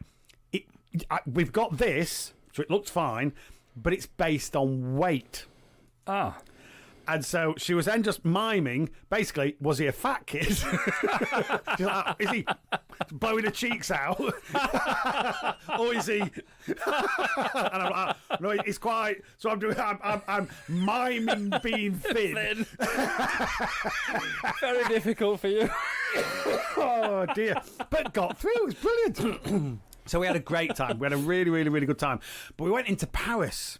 Speaker 3: we've got this, so it looks fine, but it's based on weight.
Speaker 2: Ah.
Speaker 3: And so she was then just miming, basically, was he a fat kid? She's like, is he blowing the cheeks out? Or is he... And I'm like, no, it's quite... So I'm miming being thin.
Speaker 2: Very difficult for you.
Speaker 3: Oh, dear. But got through. It was brilliant. So we had a great time. We had a really, really, really good time. But we went into Paris.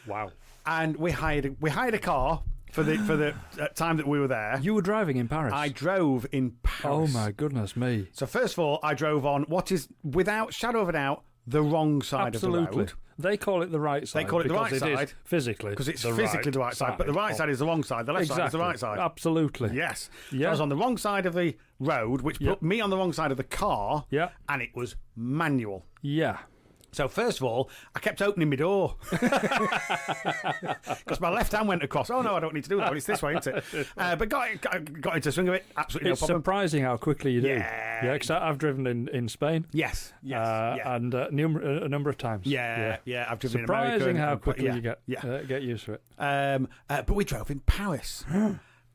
Speaker 2: Wow.
Speaker 3: And we hired a car for the time that we were there.
Speaker 2: You were driving in Paris?
Speaker 3: I drove in Paris.
Speaker 2: Oh, my goodness me.
Speaker 3: So first of all, I drove on what is, without shadow of a doubt, the wrong side of the road.
Speaker 2: They call it the right side.
Speaker 3: They call it the right side.
Speaker 2: Physically.
Speaker 3: Because it's physically the right side. But the right side is the wrong side. The left side is the right side.
Speaker 2: Absolutely.
Speaker 3: Yes.
Speaker 2: Yeah.
Speaker 3: So I was on the wrong side of the road, which put me on the wrong side of the car.
Speaker 2: Yeah.
Speaker 3: And it was manual.
Speaker 2: Yeah.
Speaker 3: So first of all, I kept opening my door because my left hand went across. Oh no, I don't need to do that. It's this way, isn't it? But got into the swing of it. Absolutely
Speaker 2: It's
Speaker 3: no problem.
Speaker 2: surprising how quickly you do.
Speaker 3: Yeah.
Speaker 2: Because I've driven in Spain.
Speaker 3: Yes.
Speaker 2: And a number of times.
Speaker 3: Yeah. I've driven
Speaker 2: surprising
Speaker 3: in America.
Speaker 2: how quickly you get used to it.
Speaker 3: But we drove in Paris.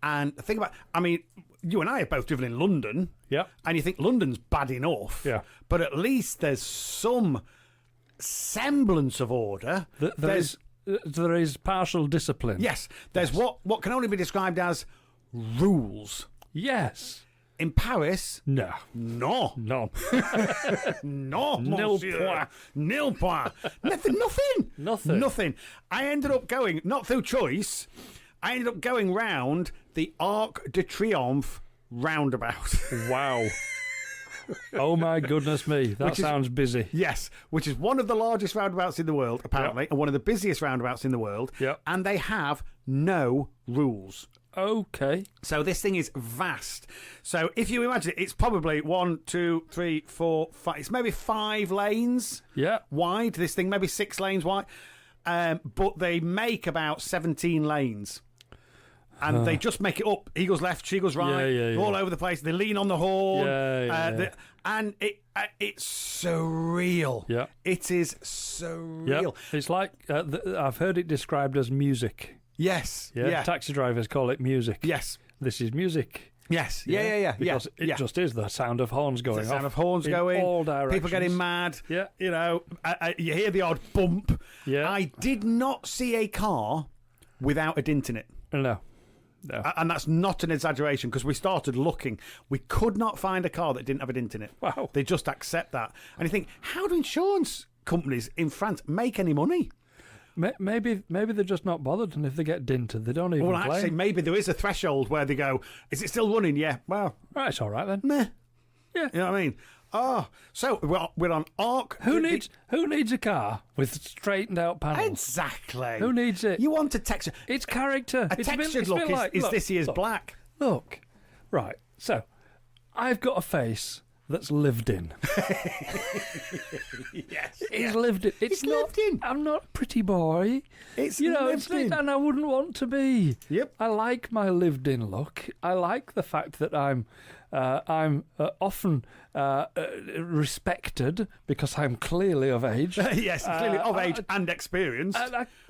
Speaker 3: And think about, I mean, you and I have both driven in London.
Speaker 2: Yeah.
Speaker 3: And you think London's bad enough.
Speaker 2: Yeah.
Speaker 3: But at least there's some semblance of order.
Speaker 2: There is partial discipline.
Speaker 3: Yes. There's what can only be described as rules.
Speaker 2: Yes.
Speaker 3: In Paris,
Speaker 2: No.
Speaker 3: no,
Speaker 2: No.
Speaker 3: no,
Speaker 2: Nil
Speaker 3: monsieur.
Speaker 2: point.
Speaker 3: Nil point. Nothing. I ended up going, not through choice, I ended up going round the Arc de Triomphe roundabout.
Speaker 2: Wow. Oh my goodness me. That sounds busy.
Speaker 3: Yes, which is one of the largest roundabouts in the world, apparently, and one of the busiest roundabouts in the world.
Speaker 2: Yep.
Speaker 3: And they have no rules.
Speaker 2: Okay.
Speaker 3: So this thing is vast. So if you imagine it, it's probably 1, 2, 3, 4, 5. It's maybe 5 lanes wide. This thing maybe 6 lanes wide. But they make about 17 lanes. And they just make it up. He goes left, she goes right, all over the place. They lean on the horn. And it's surreal.
Speaker 2: Yeah.
Speaker 3: It is surreal.
Speaker 2: Yep. It's like, I've heard it described as music.
Speaker 3: Yes.
Speaker 2: Yeah. Taxi drivers call it music.
Speaker 3: Yes.
Speaker 2: This is music.
Speaker 3: Yes. Yeah.
Speaker 2: Because it just is the sound of horns going off.
Speaker 3: The sound of horns going.
Speaker 2: All directions.
Speaker 3: People getting mad.
Speaker 2: Yeah.
Speaker 3: You know, you hear the odd bump.
Speaker 2: Yeah.
Speaker 3: I did not see a car without a dint in it.
Speaker 2: No.
Speaker 3: And that's not an exaggeration because we started looking. We could not find a car that didn't have a dint in it.
Speaker 2: Wow.
Speaker 3: They just accept that. And you think, how do insurance companies in France make any money?
Speaker 2: Maybe they're just not bothered, and if they get dinted, they don't even claim.
Speaker 3: Actually, maybe there is a threshold where they go, is it still running? Yeah. Well,
Speaker 2: right, it's all right then.
Speaker 3: Meh.
Speaker 2: Yeah.
Speaker 3: You know what I mean? Oh, so we're on Arc.
Speaker 2: Who needs a car with straightened out panels?
Speaker 3: Exactly.
Speaker 2: Who needs it?
Speaker 3: You want a texture.
Speaker 2: It's character.
Speaker 3: A textured look is this year's black.
Speaker 2: Look, right. So, I've got a face that's lived in.
Speaker 3: Yes.
Speaker 2: It's lived in. It's not,
Speaker 3: lived in.
Speaker 2: I'm not a pretty boy.
Speaker 3: It's
Speaker 2: lived in. And I wouldn't want to be.
Speaker 3: Yep.
Speaker 2: I like my lived in look. I like the fact that I'm I'm often respected because I'm clearly of age.
Speaker 3: Yes, clearly of age and experienced.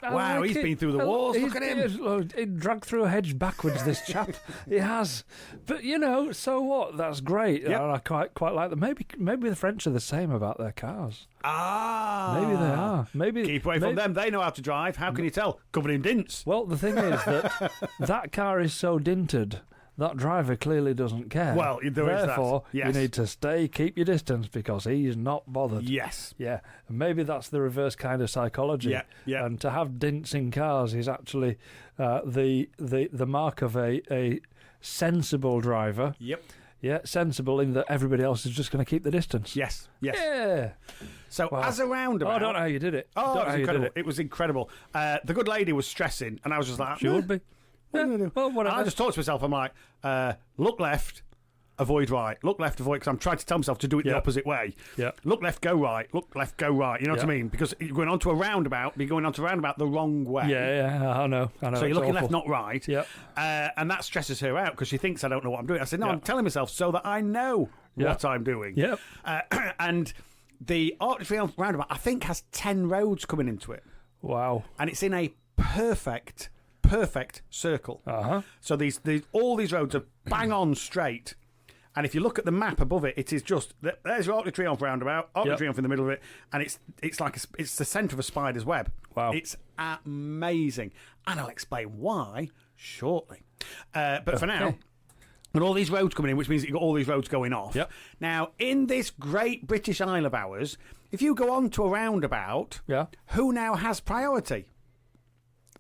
Speaker 3: Wow, he's been through the wars. Look at him.
Speaker 2: He dragged through a hedge backwards, this chap. He has. But, you know, so what? That's great.
Speaker 3: Yep.
Speaker 2: I quite like that. Maybe the French are the same about their cars.
Speaker 3: Maybe
Speaker 2: they are. Maybe
Speaker 3: keep away from them. They know how to drive. How can you tell? Covered in dints.
Speaker 2: Well, the thing is that that car is so dinted. That driver clearly doesn't care.
Speaker 3: Well,
Speaker 2: therefore,
Speaker 3: yes.
Speaker 2: you need to keep your distance because he's not bothered.
Speaker 3: Yes.
Speaker 2: Yeah. And maybe that's the reverse kind of psychology.
Speaker 3: Yeah. Yeah.
Speaker 2: And to have dints in cars is actually the mark of a sensible driver.
Speaker 3: Yep.
Speaker 2: Yeah, sensible in that everybody else is just going to keep the distance.
Speaker 3: Yes. Yes.
Speaker 2: Yeah.
Speaker 3: So as a roundabout...
Speaker 2: I don't know how you did it.
Speaker 3: Oh, it was incredible. It was incredible. The good lady was stressing, and I was just like...
Speaker 2: She would be.
Speaker 3: Yeah.
Speaker 2: Well, whatever.
Speaker 3: I just thought to myself, I'm like, look left, avoid right. Look left, avoid... Because I'm trying to tell myself to do it the opposite way.
Speaker 2: Yeah.
Speaker 3: Look left, go right. Look left, go right. You know what I mean? Because you're going onto a roundabout, but you're going onto a roundabout the wrong way.
Speaker 2: Yeah, I know.
Speaker 3: So you're looking left, not right.
Speaker 2: Yeah.
Speaker 3: And that stresses her out because she thinks I don't know what I'm doing. I said, no, I'm telling myself so that I know what I'm doing.
Speaker 2: Yep.
Speaker 3: And the Arctic roundabout, I think, has 10 roads coming into it.
Speaker 2: Wow.
Speaker 3: And it's in a perfect circle.
Speaker 2: Uh-huh.
Speaker 3: So all these roads are bang on straight. And if you look at the map above it, it is just there's your Arc de Triomphe roundabout, Arc de Triomphe in the middle of it, and it's like it's the centre of a spider's web.
Speaker 2: Wow,
Speaker 3: it's amazing, and I'll explain why shortly. But for now. And all these roads coming in, which means that you've got all these roads going off.
Speaker 2: Yep.
Speaker 3: Now, in this great British Isle of ours, if you go on to a roundabout, who now has priority?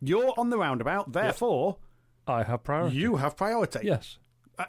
Speaker 3: You're on the roundabout, therefore...
Speaker 2: I have priority.
Speaker 3: You have priority.
Speaker 2: Yes.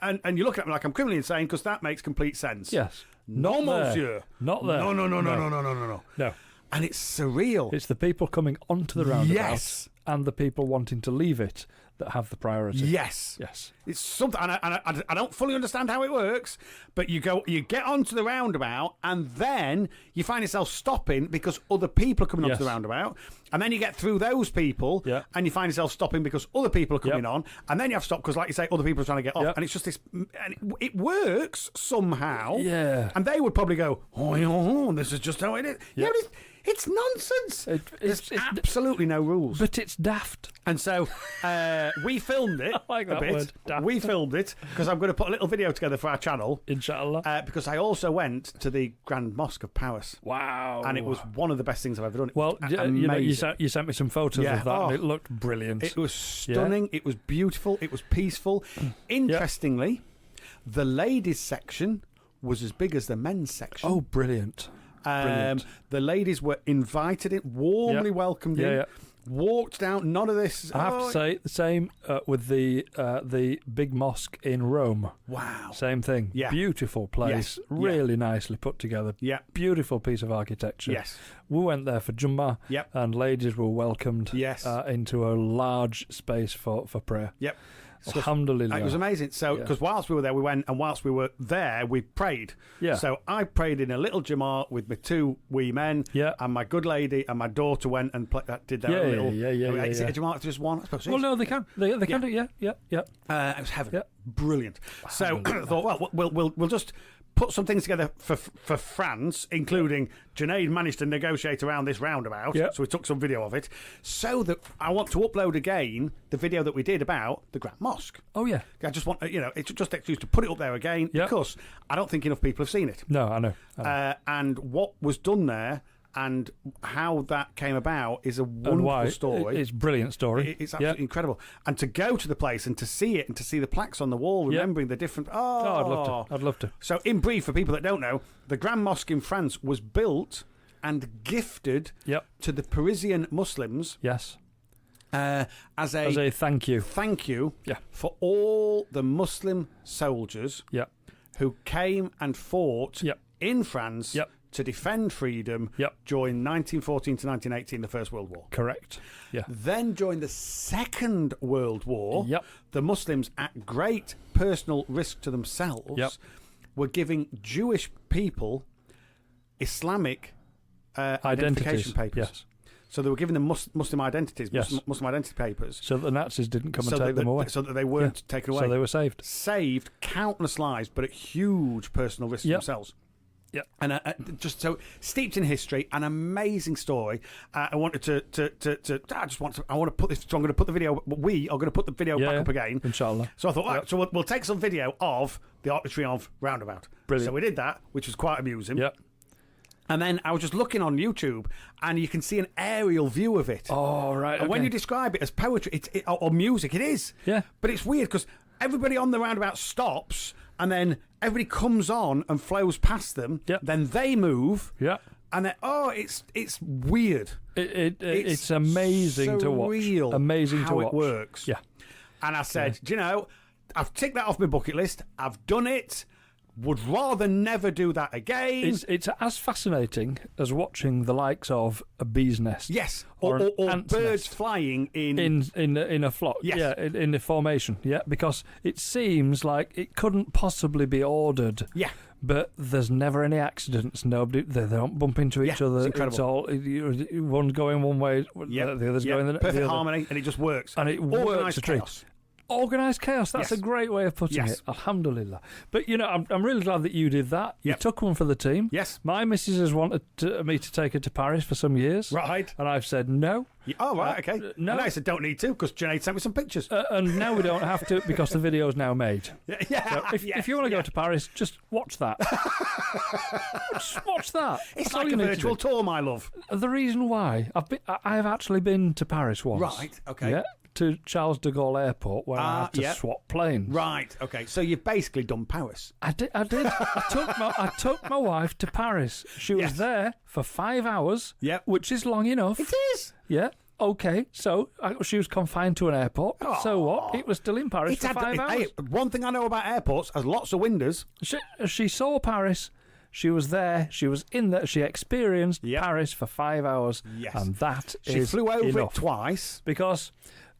Speaker 3: And you look at me like I'm criminally insane because that makes complete sense.
Speaker 2: Yes.
Speaker 3: No, monsieur.
Speaker 2: Not there.
Speaker 3: No.
Speaker 2: No.
Speaker 3: And it's surreal.
Speaker 2: It's the people coming onto the roundabout
Speaker 3: and
Speaker 2: the people wanting to leave it that have the priority.
Speaker 3: Yes. It's something, and I don't fully understand how it works, but you get onto the roundabout, and then you find yourself stopping because other people are coming onto the roundabout, and then you get through those people, and you find yourself stopping because other people are coming on, and then you have to stop because, like you say, other people are trying to get off, and it's just this, and it works somehow, and they would probably go, oh, this is just how it is. Yeah, but it's nonsense. There's absolutely no rules.
Speaker 2: But it's daft.
Speaker 3: And so we filmed it
Speaker 2: I like that
Speaker 3: a bit.
Speaker 2: word, daft.
Speaker 3: We filmed it because I'm going to put a little video together for our channel.
Speaker 2: Inshallah.
Speaker 3: Because I also went to the Grand Mosque of Paris.
Speaker 2: Wow.
Speaker 3: And it was one of the best things I've ever done.
Speaker 2: Well, you sent me some photos of that and it looked brilliant.
Speaker 3: It was stunning. It was beautiful. It was peaceful. Interestingly, the ladies' section was as big as the men's section.
Speaker 2: Oh, brilliant.
Speaker 3: The ladies were invited in, warmly welcomed in, walked down. None of this.
Speaker 2: I have to say the same with the big mosque in Rome.
Speaker 3: Wow,
Speaker 2: same thing. Yeah, beautiful place, really nicely put together.
Speaker 3: Yeah,
Speaker 2: beautiful piece of architecture.
Speaker 3: Yes,
Speaker 2: we went there for Jummah.
Speaker 3: Yep,
Speaker 2: and ladies were welcomed.
Speaker 3: Yes,
Speaker 2: into a large space for prayer.
Speaker 3: Yep.
Speaker 2: Alhamdulillah.
Speaker 3: It was amazing. So, because whilst we were there, we went, and whilst we were there, we prayed. Yeah. So I prayed in a little Jamaat with my two wee men, and my good lady and my daughter went and did that little. Is it a Jamaat just one? I suppose.
Speaker 2: Well, no, they can. They can do. Yeah.
Speaker 3: It was heaven. Yeah. Brilliant. So I thought, well, we'll just put some things together for France, including Junaid managed to negotiate around this roundabout, so we took some video of it, so that I want to upload again the video that we did about the Grand Mosque.
Speaker 2: Oh, yeah.
Speaker 3: I just want, it's just an excuse to put it up there again, because I don't think enough people have seen it.
Speaker 2: No, I know.
Speaker 3: And what was done there and how that came about is a wonderful story.
Speaker 2: It's a brilliant story.
Speaker 3: It's absolutely incredible. And to go to the place and to see it and to see the plaques on the wall, remembering the different...
Speaker 2: I'd love to.
Speaker 3: So in brief, for people that don't know, the Grand Mosque in France was built and gifted to the Parisian Muslims.
Speaker 2: Yes.
Speaker 3: As a
Speaker 2: thank you.
Speaker 3: Thank you for all the Muslim soldiers who came and fought in France to defend freedom during 1914 to 1918, the First World War.
Speaker 2: Correct. Yeah.
Speaker 3: Then during the Second World War, the Muslims, at great personal risk to themselves, were giving Jewish people Islamic identification papers.
Speaker 2: Yes.
Speaker 3: So they were giving them Muslim identities,
Speaker 2: Yes.
Speaker 3: Muslim identity papers.
Speaker 2: So the Nazis didn't come and
Speaker 3: so
Speaker 2: take them away.
Speaker 3: So that they weren't taken away.
Speaker 2: So they were saved.
Speaker 3: Saved countless lives, but at huge personal risk themselves.
Speaker 2: Yeah,
Speaker 3: and just so steeped in history, an amazing story. I wanted to. I want to put this. So I'm going to put the video. We are going to put the video back up again,
Speaker 2: inshallah.
Speaker 3: So I thought, right, so we'll take some video of the Arc de Triomphe roundabout.
Speaker 2: Brilliant.
Speaker 3: So we did that, which was quite amusing.
Speaker 2: Yep.
Speaker 3: And then I was just looking on YouTube, and you can see an aerial view of it.
Speaker 2: Oh, right.
Speaker 3: And when you describe it as poetry, or music, it is.
Speaker 2: Yeah.
Speaker 3: But it's weird because everybody on the roundabout stops, and then everybody comes on and flows past them.
Speaker 2: Yep.
Speaker 3: Then they move.
Speaker 2: Yeah.
Speaker 3: And then, it's weird.
Speaker 2: It's amazing to watch. Amazing
Speaker 3: how
Speaker 2: to watch.
Speaker 3: It works.
Speaker 2: Yeah.
Speaker 3: And I said, do you know, I've ticked that off my bucket list. I've done it. Would rather never do that again.
Speaker 2: It's as fascinating as watching the likes of a bee's nest.
Speaker 3: Yes,
Speaker 2: or
Speaker 3: birds
Speaker 2: nest.
Speaker 3: flying in
Speaker 2: a flock.
Speaker 3: Yes.
Speaker 2: Yeah, in a formation. Yeah, because it seems like it couldn't possibly be ordered.
Speaker 3: Yeah.
Speaker 2: But there's never any accidents. Nobody, they don't bump into each other.
Speaker 3: It's incredible.
Speaker 2: One's going one way, the other's going the other.
Speaker 3: Perfect harmony, and it just works.
Speaker 2: And it works a treat. Organised chaos. That's a great way of putting it. Alhamdulillah. But, you know, I'm really glad that you did that. You took one for the team.
Speaker 3: Yes.
Speaker 2: My missus has wanted me to take her to Paris for some years.
Speaker 3: Right.
Speaker 2: And I've said no.
Speaker 3: Oh, right, okay.
Speaker 2: No.
Speaker 3: And I said don't need to because Junaid sent me some pictures.
Speaker 2: And now we don't have to because the video is now made.
Speaker 3: Yeah.
Speaker 2: So if you want to go to Paris, just watch that. Just watch that.
Speaker 3: It's
Speaker 2: That's all
Speaker 3: like
Speaker 2: you
Speaker 3: a
Speaker 2: need to
Speaker 3: virtual
Speaker 2: do.
Speaker 3: tour, my love.
Speaker 2: The reason why I have actually been to Paris once.
Speaker 3: Right, okay.
Speaker 2: Yeah. To Charles de Gaulle Airport where I had to swap planes.
Speaker 3: Right, okay. So you've basically done Paris.
Speaker 2: I did. I took my wife to Paris. She was there for 5 hours.
Speaker 3: Yep.
Speaker 2: Which is long enough.
Speaker 3: It is.
Speaker 2: Yeah. Okay. So she was confined to an airport.
Speaker 3: Oh.
Speaker 2: So what? It was still in Paris for 5 hours.
Speaker 3: Hey, one thing I know about airports, there's lots of windows.
Speaker 2: She saw Paris. She was there. She was in there. She experienced Paris for 5 hours.
Speaker 3: Yes.
Speaker 2: And that
Speaker 3: She
Speaker 2: is
Speaker 3: flew over
Speaker 2: enough.
Speaker 3: it twice.
Speaker 2: Because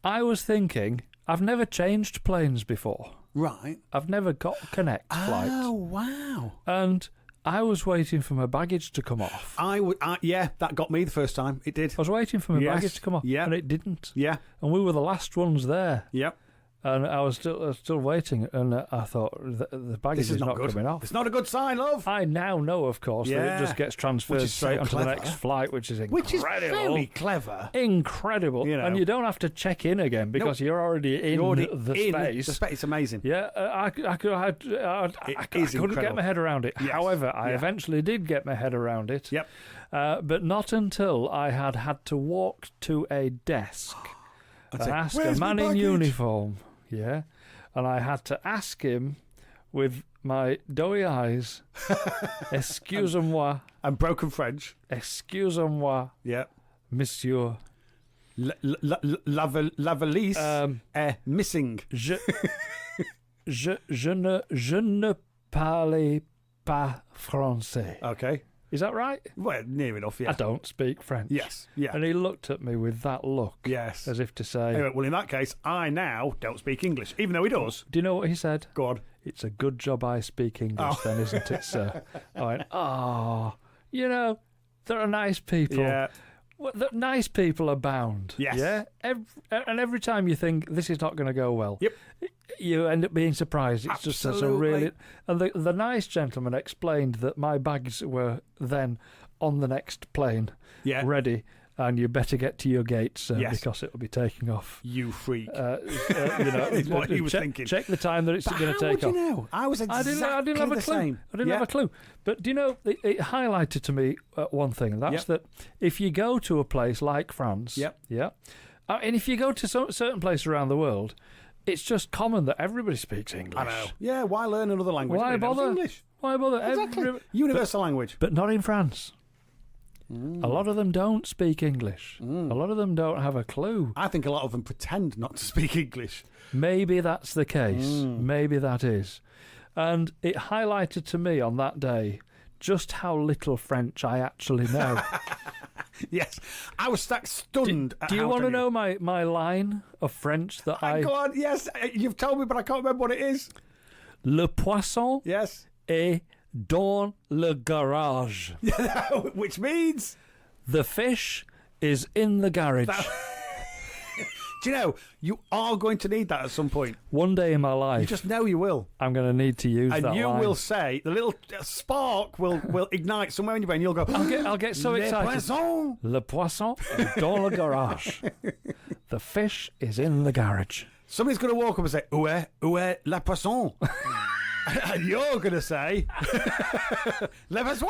Speaker 2: I was thinking, I've never changed planes before.
Speaker 3: Right.
Speaker 2: I've never got a connect flight.
Speaker 3: Oh, wow.
Speaker 2: And I was waiting for my baggage to come off.
Speaker 3: That got me the first time. It did.
Speaker 2: I was waiting for my baggage to come off, and it didn't.
Speaker 3: Yeah.
Speaker 2: And we were the last ones there.
Speaker 3: Yep.
Speaker 2: And I was still waiting, and I thought the baggage is not
Speaker 3: good.
Speaker 2: coming off.
Speaker 3: It's not a good sign, love.
Speaker 2: I now know, of course, that it just gets transferred straight onto the next flight, which is incredible.
Speaker 3: Which is very clever.
Speaker 2: Incredible.
Speaker 3: You know.
Speaker 2: And you don't have to check in again because you're already in the space.
Speaker 3: The space. It's amazing.
Speaker 2: Yeah, I couldn't get my head around it.
Speaker 3: Yes.
Speaker 2: However, I eventually did get my head around it.
Speaker 3: Yep.
Speaker 2: But not until I had to walk to a desk and ask a man in uniform. Yeah. And I had to ask him with my doughy eyes, excusez-moi.
Speaker 3: And broken French.
Speaker 2: Excusez-moi,
Speaker 3: Yep.
Speaker 2: monsieur.
Speaker 3: La valise missing.
Speaker 2: Je ne parle pas français.
Speaker 3: Okay.
Speaker 2: Is that right?
Speaker 3: Well, near enough, yeah.
Speaker 2: I don't speak French.
Speaker 3: Yes, yeah.
Speaker 2: And he looked at me with that look.
Speaker 3: Yes.
Speaker 2: As if to say...
Speaker 3: Anyway, well, in that case, I now don't speak English, even though he does.
Speaker 2: Do you know what he said?
Speaker 3: Go on.
Speaker 2: It's a good job I speak English then, isn't it, sir? I went, you know, there are nice people.
Speaker 3: Yeah.
Speaker 2: Well, nice people abound.
Speaker 3: Yes.
Speaker 2: Yeah? Every time you think this is not going to go well,
Speaker 3: Yep.
Speaker 2: you end up being surprised. It's just such a really... And the nice gentleman explained that my bags were then on the next plane, ready, and you better get to your gate, sir, because it'll be taking off.
Speaker 3: You freak.
Speaker 2: You know,
Speaker 3: is what he was thinking.
Speaker 2: Check the time that it's going to take off.
Speaker 3: How would you know? I was exactly
Speaker 2: I didn't have a
Speaker 3: the
Speaker 2: clue.
Speaker 3: same.
Speaker 2: I didn't have a clue. But do you know, it highlighted to me one thing, and that's that if you go to a place like France, and if you go to certain places around the world, it's just common that everybody speaks English.
Speaker 3: I know. Yeah, why learn another language?
Speaker 2: Why bother?
Speaker 3: English.
Speaker 2: Why bother?
Speaker 3: Exactly. Universal language.
Speaker 2: But not in France. A lot of them don't speak English. A lot of them don't have a clue.
Speaker 3: I think a lot of them pretend not to speak English.
Speaker 2: Maybe that's the case. Maybe that is. And it highlighted to me on that day just how little French I actually know.
Speaker 3: Yes. I was stunned.
Speaker 2: Do you want to know my line of French that
Speaker 3: Go on, yes. You've told me, but I can't remember what it is.
Speaker 2: Le poisson est dans le garage.
Speaker 3: Which means?
Speaker 2: The fish is in the garage.
Speaker 3: Do you know, you are going to need that at some point.
Speaker 2: One day in my life.
Speaker 3: You just know you will.
Speaker 2: I'm going to need to use that
Speaker 3: And you
Speaker 2: line.
Speaker 3: will say, the little spark will ignite somewhere in your brain. You'll go,
Speaker 2: I'll get so excited.
Speaker 3: Poisson.
Speaker 2: Le poisson est dans le garage. The fish is in the garage.
Speaker 3: Somebody's going to walk up and say, où est la poisson? And you're going to say, le poisson,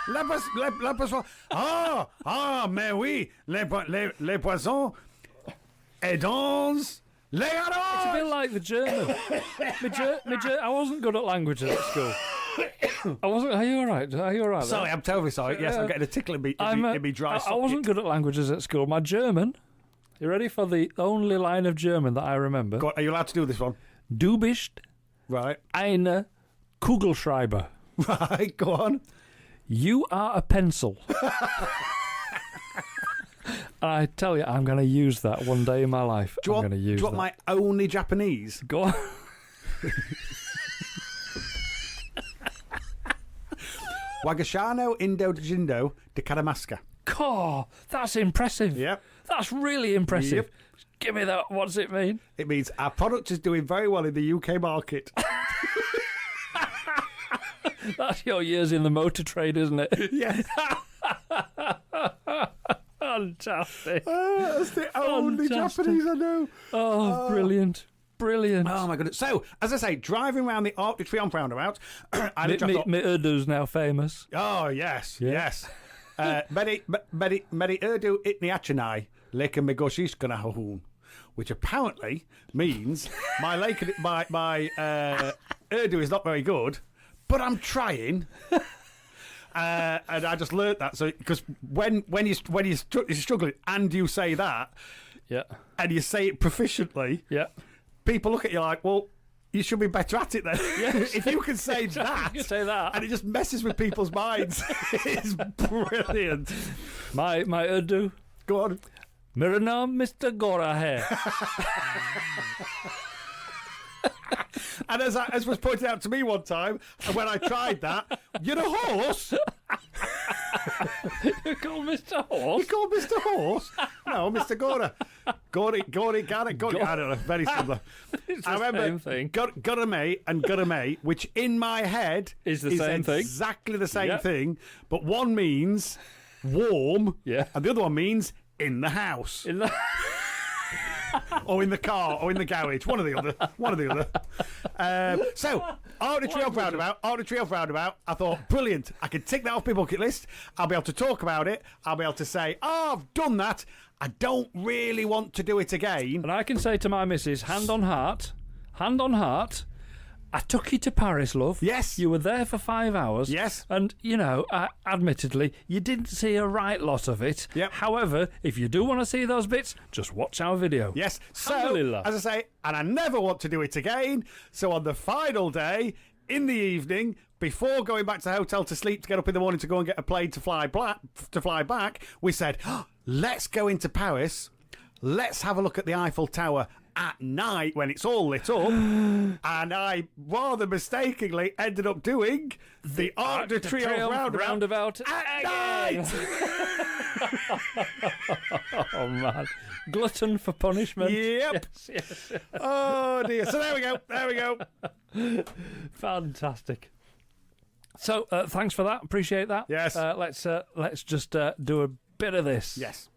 Speaker 3: le poisson. Mais oui, les poissons est dans les
Speaker 2: It's a
Speaker 3: garages.
Speaker 2: bit like the German. I wasn't good at languages at school. I wasn't. Are you all right? Are you all right?
Speaker 3: Sorry, I'm terribly sorry. Yes, I'm getting a tickle in me dry
Speaker 2: I wasn't good at languages at school. My German. You ready for the only line of German that I remember?
Speaker 3: Go on, are you allowed to do this one?
Speaker 2: Du bist
Speaker 3: Right.
Speaker 2: eine Kugelschreiber.
Speaker 3: Right, go on.
Speaker 2: You are a pencil. I tell you, I'm going to use that one day in my life.
Speaker 3: Do you
Speaker 2: I'm going to use
Speaker 3: want
Speaker 2: that.
Speaker 3: my only Japanese?
Speaker 2: Go on.
Speaker 3: Wagashano Indo Jindo de Karamasca.
Speaker 2: Oh, that's impressive.
Speaker 3: Yep.
Speaker 2: That's really impressive.
Speaker 3: Yep.
Speaker 2: Give me that. What does it mean?
Speaker 3: It means our product is doing very well in the UK market.
Speaker 2: That's your years in the motor trade, isn't it?
Speaker 3: Yes.
Speaker 2: Fantastic.
Speaker 3: That's the only
Speaker 2: Fantastic.
Speaker 3: Japanese I know.
Speaker 2: Oh, brilliant. Brilliant.
Speaker 3: Oh, my goodness. So, as I say, driving around the Arc de Triomphe roundabout, I
Speaker 2: Me
Speaker 3: thought,
Speaker 2: Urdu's now famous.
Speaker 3: oh, yes,
Speaker 2: Yeah.
Speaker 3: yes. Meri Urdu itni achanai, leka megoshish ganahun, which apparently means my Urdu is not very good, but I'm trying. And I just learnt that. So, because when you're struggling and you say that,
Speaker 2: Yeah.
Speaker 3: and you say it proficiently,
Speaker 2: Yeah.
Speaker 3: people look at you like, well, you should be better at it then.
Speaker 2: Yes.
Speaker 3: If you can say that,
Speaker 2: You say that.
Speaker 3: and it just messes with people's minds. It's brilliant.
Speaker 2: My Urdu.
Speaker 3: Go on.
Speaker 2: Mera naam Mr. Gora hai.
Speaker 3: And as was pointed out to me one time, when I tried that, you're a horse.
Speaker 2: You call Mr.
Speaker 3: You
Speaker 2: Horse?
Speaker 3: called Mr. Horse? No, Mr. Gora. Gori, I don't know, very similar.
Speaker 2: It's
Speaker 3: I
Speaker 2: the
Speaker 3: remember
Speaker 2: same thing.
Speaker 3: Gurame and Gurame, which in my head
Speaker 2: Is the same thing.
Speaker 3: exactly the same
Speaker 2: Yep.
Speaker 3: thing, but one means warm,
Speaker 2: Yeah.
Speaker 3: and the other one means in the house,
Speaker 2: In the...
Speaker 3: or in the car, or in the garage, one or the other. So, Arc de Triomphe roundabout, I thought, brilliant, I can tick that off my bucket list, I'll be able to talk about it, I'll be able to say, oh, I've done that, I don't really want to do it again.
Speaker 2: And I can say to my missus, hand on heart, I took you to Paris, love.
Speaker 3: Yes.
Speaker 2: You were there for 5 hours.
Speaker 3: Yes.
Speaker 2: And, you know, admittedly, you didn't see a right lot of it.
Speaker 3: Yep.
Speaker 2: However, if you do want to see those bits, just watch our video.
Speaker 3: Yes. So,
Speaker 2: Alhamdulillah.
Speaker 3: as I say, and I never want to do it again. So on the final day, in the evening, before going back to the hotel to sleep, to get up in the morning to go and get a plane to fly back, we said, let's go into Paris. Let's have a look at the Eiffel Tower at night when it's all lit up. And I rather mistakenly ended up doing the Arc de Triomphe roundabout at night.
Speaker 2: Oh, man. Glutton for punishment.
Speaker 3: Yep.
Speaker 2: Yes.
Speaker 3: Oh, dear. So there we go.
Speaker 2: Fantastic. So, thanks for that. Appreciate that.
Speaker 3: Yes.
Speaker 2: Let's just do a bit of this.
Speaker 3: Yes.